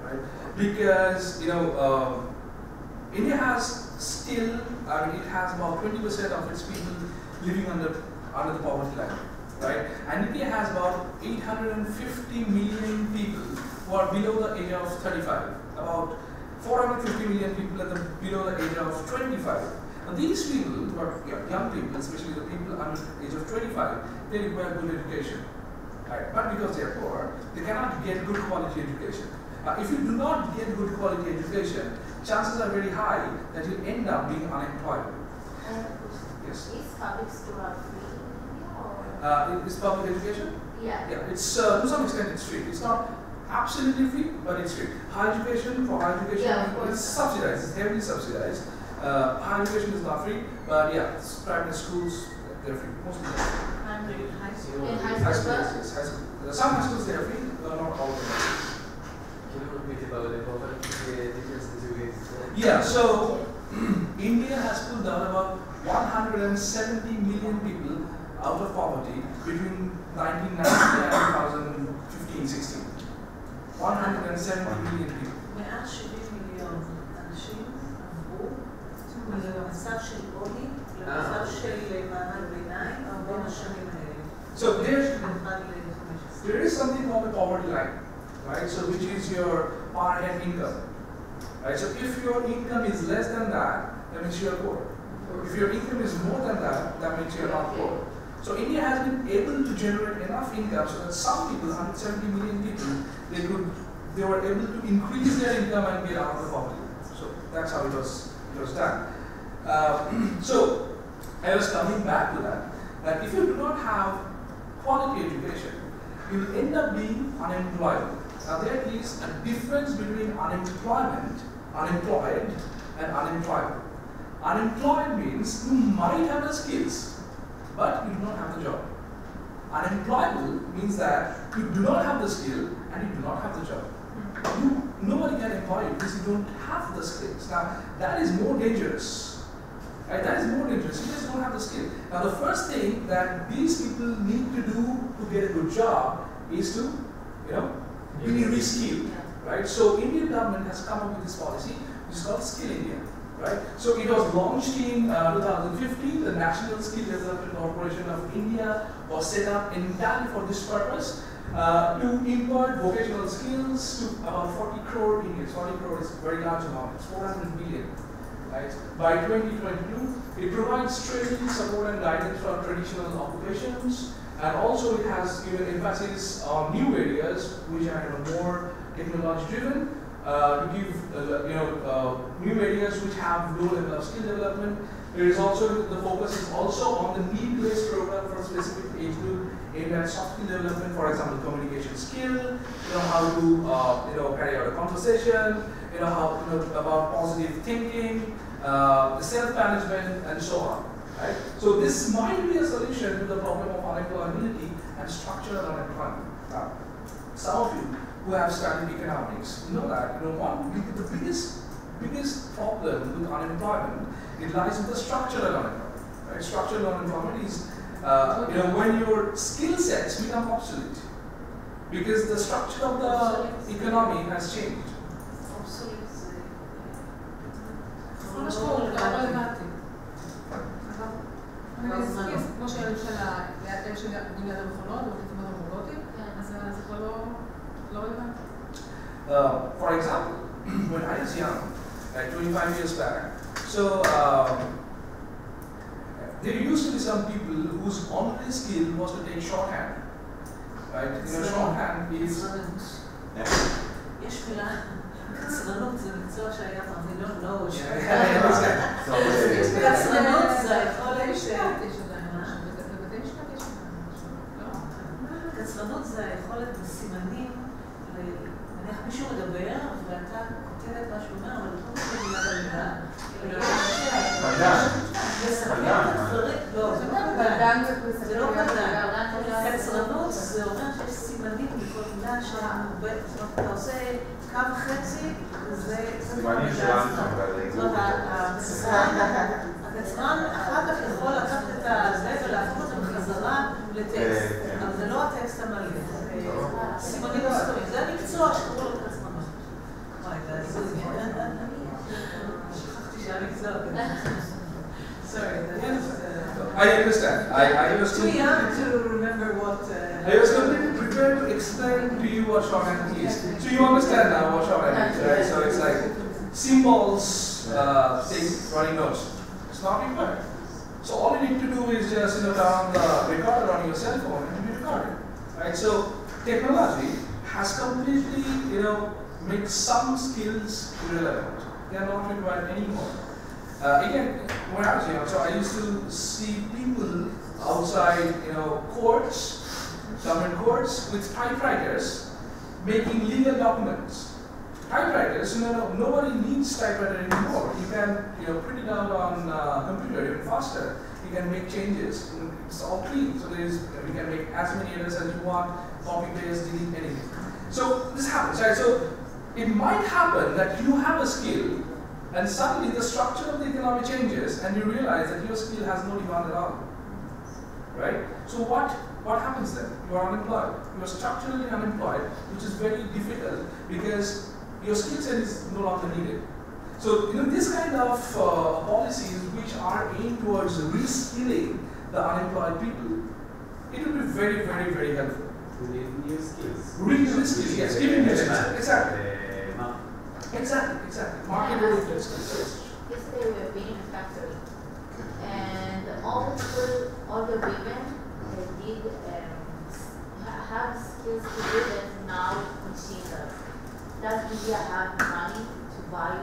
Speaker 5: right? Because, India has still, it has about 20% of its people living under the poverty line, right? And India has about 850 million people who are below the age of 35, about 450 million people below the age of 25. Now these people, who are young people, especially the people under the age of 25, they require good education, right? But because they are poor, they cannot get good quality education. Now if you do not get good quality education, chances are very high that you end up being unemployed. Yes.
Speaker 8: Is public school are free in India or?
Speaker 5: Is public education?
Speaker 8: Yeah.
Speaker 5: Yeah, it's to some extent it's free. It's not absolutely free, but it's free. Higher education, for higher education,
Speaker 8: Yeah,
Speaker 5: it's subsidized. It's heavily subsidized. Higher education is not free, but yeah, private schools, they're free. Mostly they're free.
Speaker 4: Primary, high school.
Speaker 8: In high
Speaker 5: High
Speaker 8: school?
Speaker 5: schools, yes, high school. Some high schools they are free, but not all of them.
Speaker 2: Can you repeat about the poverty differences you guys said?
Speaker 5: Yeah, so India has pulled down about 170 million people out of poverty between 1990 and 2015-16. 170 million people.
Speaker 9: 170 מיליון אנשים עברו ממצב של עוני למצב של מעמד ביניים בין השנים האלה.
Speaker 5: So there is something called the poverty line, right? So which is your per head income, right? So if your income is less than that means you are poor. If your income is more than that means you are not poor. So India has been able to generate enough income so that some people, 170 million people, they were able to increase their income and get out of the poverty. So that's how it was done. So I was coming back to that if you do not have quality education, you will end up being unemployed. Now there is a difference between unemployed and unemployable. Unemployed means you might have the skills, but you do not have the job. Unemployable means that you do not have the skill and you do not have the job. Nobody can employ you because you don't have the skills. Now that is more dangerous. Right? That is more dangerous. You just don't have the skill. Now the first thing that these people need to do to get a good job is to, be reskilled. Right? So Indian government has come up with this policy which is called Skill India. Right? So it was launched in 2015. The National Skill Development Corporation of India was set up entirely for this purpose to impart vocational skills to about 40 crore Indians. 40 crore is a very large amount. It's 400 billion. Right? By 2022, it provides training, support, and guidance for traditional occupations, and also it has given emphasis on new areas which are more technology-driven. To give new areas which have low level of skill development. There is also the focus is also on the need-based program for specific age group aimed at soft skill development. For example, communication skill, how to carry out a conversation, how about positive thinking, self-management, and so on. Right? So this might be a solution to the problem of unemployability and structural unemployment. Now, some of you who have studied economics know that the biggest problem with unemployment, it lies with the structural unemployment. Right? Structural unemployment is when your skill sets become obsolete because the structure of the economy has changed.
Speaker 4: כמו שהילדים שעובדים ליד המכונות ומחליפים אותם רובוטים, אז זה כבר לא רלוונטי.
Speaker 5: For example, when I was young, like 25 years back, so there used to be some people whose only skill was to take shorthand. Right? Shorthand is...
Speaker 9: יש מילה, קצרנות זה מקצוע שהיה פעם, אני לא know. קצרנות זה היכולת ש... קצרנות זה היכולת בסימנים נניח מישהו מדבר, ואתה כותב את מה שהוא אומר, אבל אתה לא כותב מילה במילה. לספר את הדברים, לא, זה לא פדן. זה לא פדן. קצרנות, זה אומר שיש סימנים בכל מילה שאתה עושה קו חצי, וזה...
Speaker 3: סימנים שלנו
Speaker 9: זאת אומרת, הקצרן אחר כך יכול לקחת את זה ולהפוך אותו בחזרה לטקסט, אבל זה לא הטקסט המלא. סימנים מסתובבים, זה המקצוע שקוראים לו קצרנות. וואי, זה הזוי. שכחתי שהמקצוע כזה. Sorry,
Speaker 5: I understand. I was
Speaker 9: too young to remember what...
Speaker 5: I was completely prepared to explain to you what shorthand is. So you understand now what shorthand is, right? So it's like symbols, running notes. It's not required. So all you need to do is just turn on the recorder on your cell phone and be recorded, right? So technology has completely, made some skills irrelevant. They are not required anymore. Again, when I was young, so I used to see people outside, courts, government courts, with typewriters making legal documents. Typewriters, nobody needs typewriter anymore. You can, print it out on computer even faster. You can make changes. It's all clean. So you can make as many errors as you want, copy paste, delete anything. So this happens, right? So it might happen that you have a skill, and suddenly the structure of the economy changes, and you realize that your skill has no demand at all, right? So what happens then? You are unemployed. You are structurally unemployed, which is very difficult because your skill set is no longer needed. So this kind of policies which are aimed towards reskilling the unemployed people, it will be very, very, very helpful.
Speaker 2: New skills.
Speaker 5: Reskilling, yes, giving new skills. Exactly. Exactly. Market oriented skills.
Speaker 8: Yesterday we were being in a factory, and all the women did have skills to do that now machine does. Does India have money to buy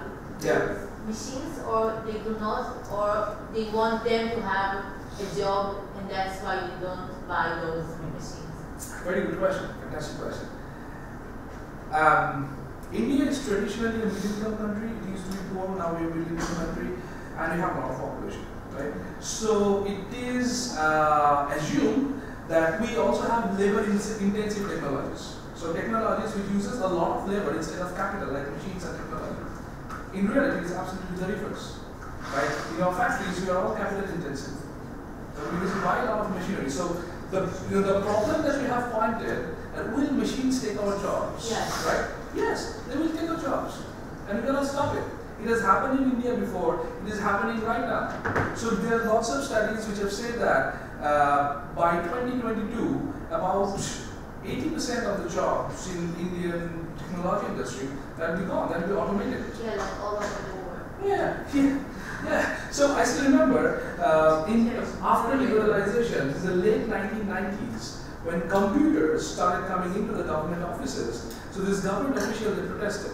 Speaker 8: machines, or they do not, or they want them to have a job, and that's why you don't buy those machines?
Speaker 5: Very good question. Fantastic question. India is traditionally a middle-income country. It used to be poor, now we're a middle-income country, and we have a lot of population, right? So it is assumed that we also have labor-intensive technologies. So technologies which uses a lot of labor instead of capital, like machines and technology. In reality, it's absolutely the reverse, right? In our factories, we are all capital-intensive. So because we buy a lot of machinery. So the problem that we have pointed, will machines take our jobs?
Speaker 8: Yes.
Speaker 5: Right? Yes, they will take our jobs. And we cannot stop it. It has happened in India before, it is happening right now. So there are lots of studies which have said that by 2022, about 80% of the jobs in Indian technology industry that will be gone, that will be automated.
Speaker 8: Yeah, like all over the world.
Speaker 5: Yeah. So I still remember after liberalization, in the late 1990s, when computers started coming into the government offices, so this government official, they protested.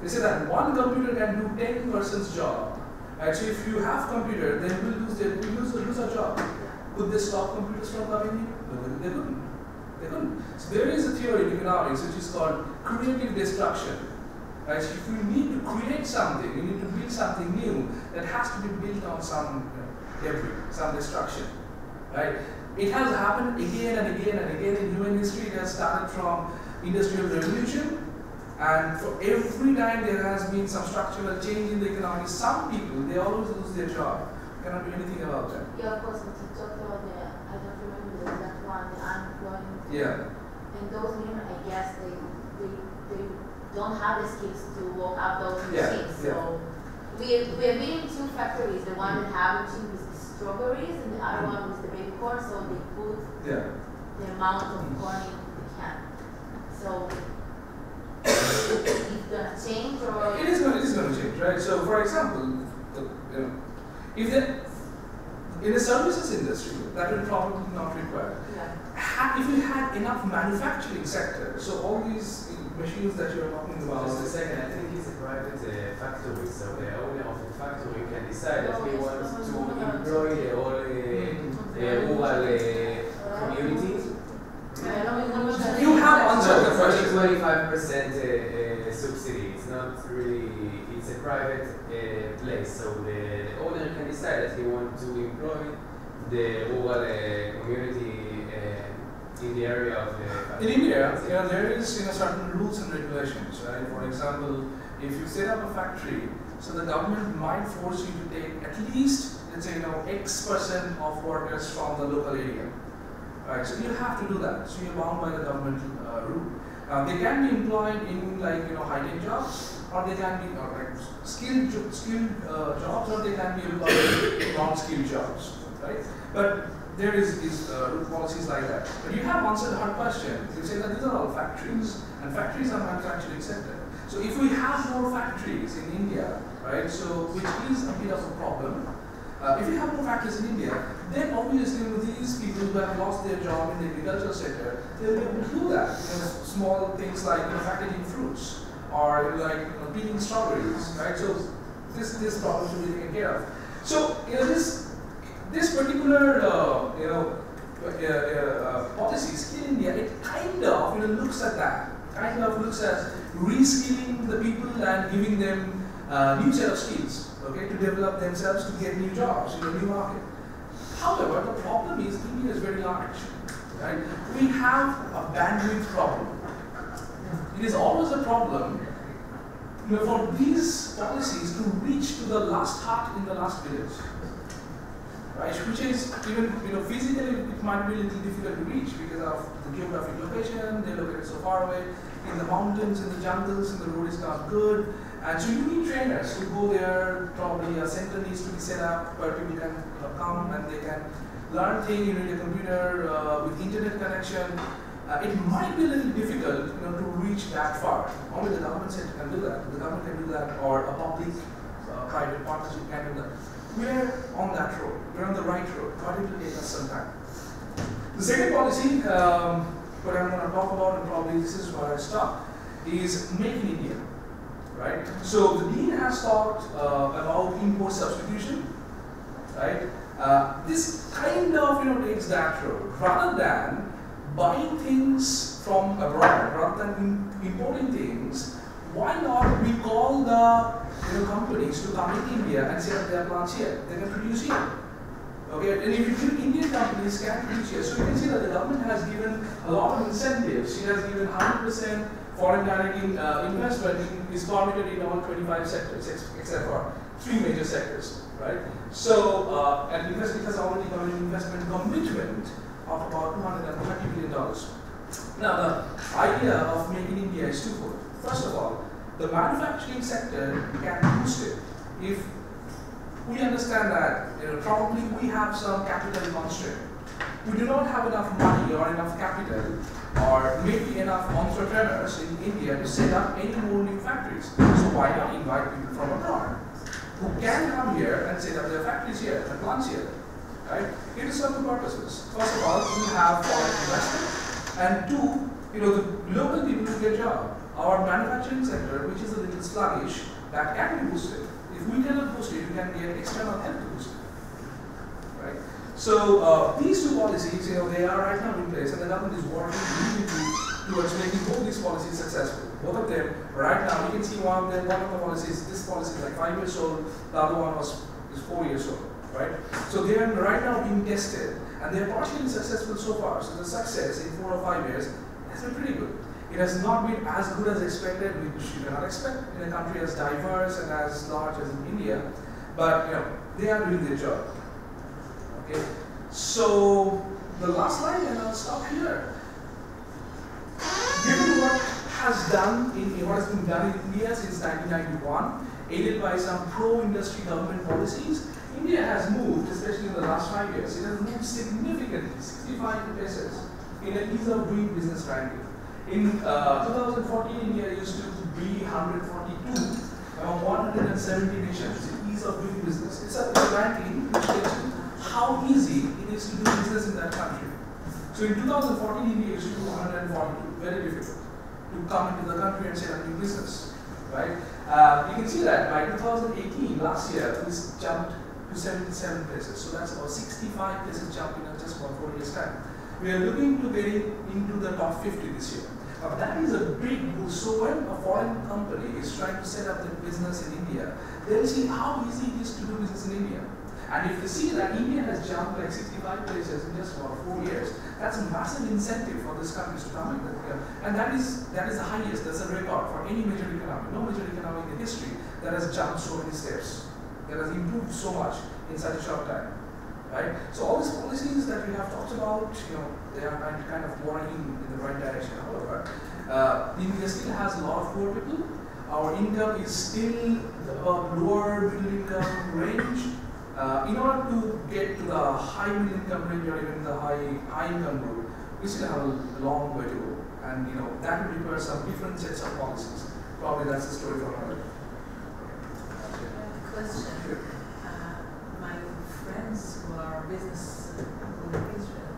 Speaker 5: They said that one computer can do 10 person's job. Right? So if you have computer, they will lose a job. Could they stop computers from coming in? No, they couldn't. So there is a theory in economics which is called creative destruction. Right? So if you need to create something, you need to build something new, that has to be built on some debris, some destruction. Right? It has happened again and again and again in human history. It has started from Industrial Revolution, and for every time there has been some structural change in the economy. Some people, they always lose their job. You cannot do anything about that.
Speaker 8: Yeah, of course, but you talked about I don't remember the exact one, the unemployment.
Speaker 5: Yeah.
Speaker 8: And those women, I guess, they don't have the skills to work out those machines. So we are building two factories. The one that have machine with the strawberries, and the other one with the baby corn. So they put the amount of corn in the can. So it's gonna change, or
Speaker 5: it is going to change, right? So, for example, if in the services industry, that will probably not require. If we had enough manufacturing sector, so all these machines that you are talking about.
Speaker 2: Just a second, I think it's a private factory, so the owner of the factory can decide if he wants to employ the whole rural community.
Speaker 5: You have have answered the question.
Speaker 2: 25% subsidy. It's not really, it's a private place. So the owner can decide that he wants to employ the rural community in the area of the...
Speaker 5: In India, there is certain rules and regulations, right? For example, if you set up a factory, so the government might force you to take at least, let's say, X% of workers from the local area, right? So you have to do that. So you're bound by the government rule. They can be employed in high-tech jobs, or they can be skilled jobs, or they can be employed in non-skilled jobs, right? But there is policies like that. But you have answered her question. You say that these are all factories, and factories are manufacturing sector. So if we have more factories in India, right, so which is a bit of a problem. If you have more factories in India, then obviously these people who have lost their job in the agricultural sector, they'll be able to do that. Small things like packaging fruits or peeling strawberries, right? So this problem should be taken care of. So this particular policy, Skill India, it kind of looks at that. Kind of looks at reskilling the people and giving them new set of skills, okay, to develop themselves to get new jobs in a new market. However, the problem is India is very large, right? We have a bandwidth problem. It is always a problem for these policies to reach to the last hut in the last village, right? Which is even physically it might be a little difficult to reach because of the geographic location. They're located so far away in the mountains, in the jungles, and the road is not good. And so you need trainers to go there. Probably a center needs to be set up where people can come and they can learn things. You need a computer with internet connection. It might be a little difficult, to reach that far. Only the government sector can do that. The government can do that, or a public-private partnership can do that. We're on that road. We're on the right road, but it will take us some time. The second policy, what I'm going to talk about, and probably this is where I stop, is Make in India. Right? So the Dean has talked about import substitution. Right? This kind of takes that road. Rather than buying things from abroad, rather than importing things, why not we call the companies to come in India and set up their plants here? They can produce here. Okay, and if you think Indian companies can produce here, so you can see that the government has given a lot of incentives. She has given 100% foreign direct investment is permitted in all 25 sectors, except for 3 major sectors, right? So, and it has already got an investment commitment of about $230 billion. Now, the idea of making India is twofold. First of all, the manufacturing sector can boost it. If we understand that probably we have some capital constraint. We do not have enough money or enough capital or maybe enough entrepreneurs in India to set up any more new factories. So why not invite people from abroad who can come here and set up their factories here, their plants here, right? It is for two purposes. First of all, we have foreign investment, and two, the local people will get a job. Our manufacturing sector, which is a little sluggish, that can be boosted. If we cannot boost it, we can get external help to boost it, right? So these two policies, they are right now in place, and the government is working immediately towards making both these policies successful. Both of them, right now, you can see one of the policies. This policy is like 5 years old. The other one is 4 years old, right? So they are right now being tested, and they are partially successful so far. So the success in 4 or 5 years has been pretty good. It has not been as good as expected, which you cannot expect in a country as diverse and as large as in India. But they are doing their job. Okay. So the last slide, and I'll stop here. Given what has been done in India since 1991, aided by some pro-industry government policies, India has moved, especially in the last 5 years. It has moved significantly, 65 places in an ease of doing business ranking. In 2014, India used to be 142 among 170 nations in ease of doing business. It's a ranking which tells you how easy it is to do business in that country. So in 2014, India used to be 142, very difficult to come into the country and set up new business, right? You can see that by 2018, last year, we jumped to 77 places. So that's about 65 places jumped in just about 4 years' time. We are looking to getting into the top 50 this year. Now that is a big boost. So when a foreign company is trying to set up their business in India, they'll see how easy it is to do business in India. And if they see that India has jumped like 65 places in just about 4 years, that's a massive incentive for these countries to come in. And that is the highest, that's a record for any major economy. No major economy in history that has jumped so many steps, that has improved so much in such a short time. Right? So all these policies that we have talked about, they are kind of working in the right direction. However, India still has a lot of poor people. Our income is still the lower middle income range. In order to get to the high middle income range or even the high income group, we still have a long way to go. And that will require some different sets of policies. Probably that's the story for another.
Speaker 9: Question.
Speaker 5: Sure.
Speaker 9: My friends who are business people in Israel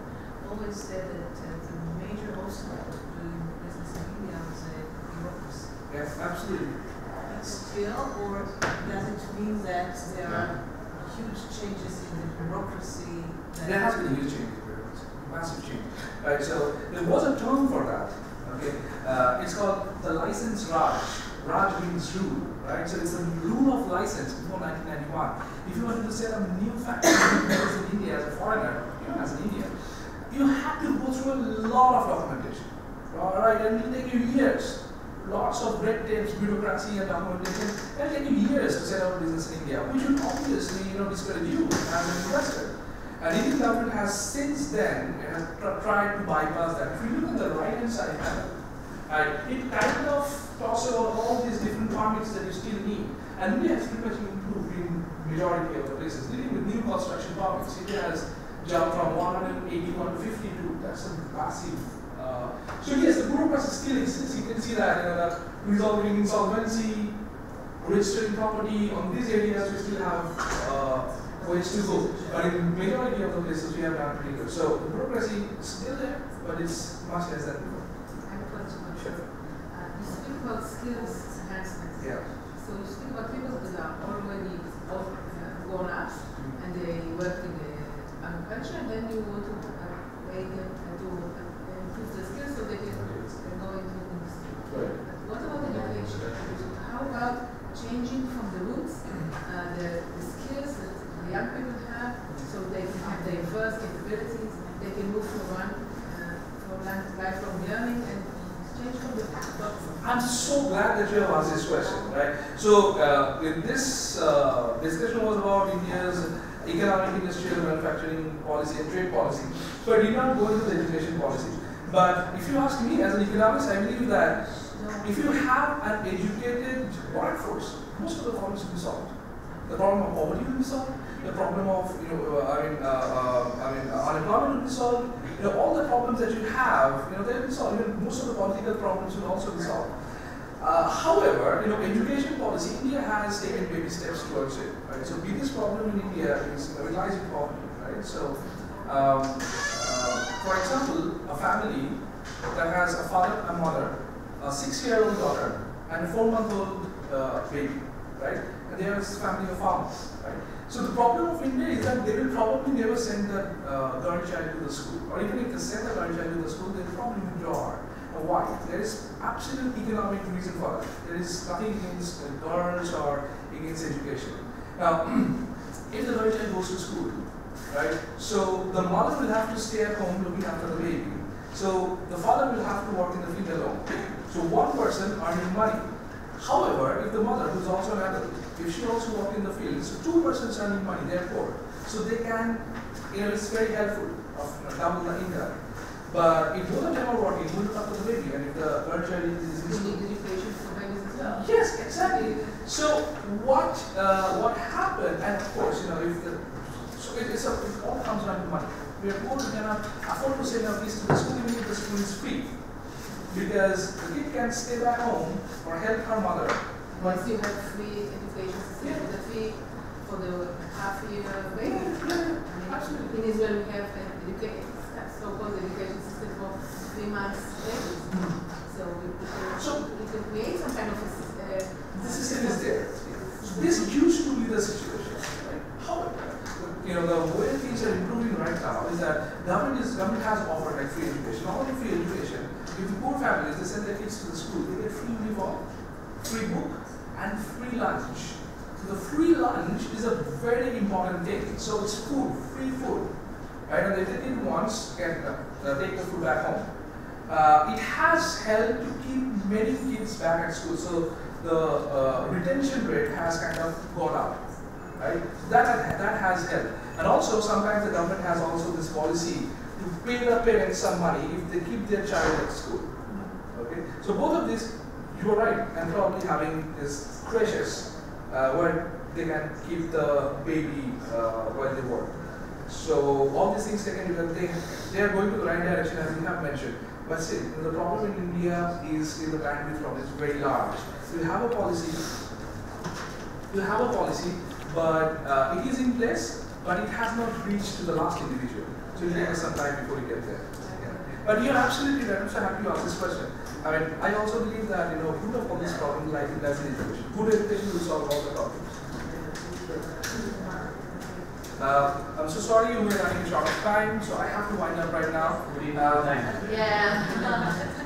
Speaker 9: always said that the major obstacle to doing business in India was bureaucracy.
Speaker 5: Yes, absolutely.
Speaker 9: Still, or does it mean that there are huge changes in the bureaucracy?
Speaker 5: There has been a huge change in bureaucracy, massive change. Right, so there was a term for that. Okay, it's called the license Raj. Raj means rule, right? So it's a rule of license before 1991. If you wanted to set up a new factory in India as a foreigner, as an Indian, you had to go through a lot of documentation. All right, and it will take you years. Lots of red tapes, bureaucracy, and documentation. It will take you years to set up a business in India, which will obviously, discourage you as an investor. And Indian government has since then tried to bypass that. If you look at the right-hand side panel, it kind of talks about all these different permits that you still need. And India has pretty much improved in majority of the places. Dealing with new construction permits, India has jumped from 181 to 52. That's a massive. So yes, the bureaucracy still exists. You can see that, that resolving insolvency, registering property, on these areas we still have ways to go. But in majority of the places we have done pretty good. So the bureaucracy is still there, but it's much less than before.
Speaker 4: I have a question.
Speaker 5: Sure.
Speaker 4: You speak about skills enhancements.
Speaker 5: Yeah.
Speaker 4: So you speak about people that are already grown up and they work in the agriculture, and then you want to make them to improve the skills so they can go into industry.
Speaker 5: Right.
Speaker 4: But what about education? How about changing from the roots the skills that the young people have, so they can have diverse capabilities, they can move from lifelong learning and change from the
Speaker 5: I'm so glad that you have asked this question, right? So, this discussion was about India's economic, industrial, manufacturing policy and trade policy. So I did not go into the education policy. But if you ask me as an economist, I believe that if you have an educated workforce, most of the problems will be solved. The problem of poverty will be solved. The problem of unemployment will be solved. All the problems that you have, they will be solved. Most of the political problems will also be solved. However, education policy, India has taken baby steps towards it. Right? So, biggest problem in India is realizing poverty. Right? So, for example, a family that has a father and mother, a 6-year-old daughter, and a 4-month-old baby, right? And they are a family of farmers, right? So the problem of India is that they will probably never send the girl child to the school, or even if they send the girl child to the school, they will probably withdraw her. Why? There is absolute economic reason for that. There is nothing against girls or against education. Now, if the girl child goes to school, right? So the mother will have to stay at home looking after the baby. So the father will have to work in the field alone. So one person earning money. However, if the mother, who is also an adult, if she also works in the field, so 2 persons earning money, therefore, so they can, it's very helpful of double the income. But if both of them are working, who will look after the baby? And if the girl child is in school,
Speaker 4: education for babies as well.
Speaker 5: yes, exactly. So what happened? And of course, if the it all comes down to money. We are poor, we cannot afford to send our kids to the school, even if the school is free. Because the kid can stay back home or help her mother.
Speaker 4: Once you have free education system, the fee for the half-year baby.
Speaker 5: Absolutely.
Speaker 4: In Israel, we have so-called education system for 3 months babies. So we can create some kind of a system.
Speaker 5: The system is there. So this used to be the situation. Right? However, the way things are improving right now is that government has offered like free education. Not only free education, if the poor families, they send their kids to the school, they get free uniform, free book, and free lunch. So the free lunch is a very important thing. So it's food, free food. Right? And if the kid wants, can take the food back home. It has helped to keep many kids back at school. So the retention rate has kind of gone up. Right? So that has helped. And also sometimes the government has also this policy to pay the parents some money if they keep their child at school. Okay? So both of these, you are right, and probably having these creches where they can keep the baby while they work. So all these things taken together, they are going to the right direction as you have mentioned. But still, the problem in India is the bandwidth problem is very large. So you have a policy, but it is in place, but it has not reached to the last individual. So it will take us some time before we get there. Yeah. But you're absolutely right. I'm so happy you asked this question. I mean, I also believe that root of all these problems lies in education. Good education will solve all the problems. I'm so sorry we're running short of time, so I have to wind up right now.
Speaker 8: Yeah.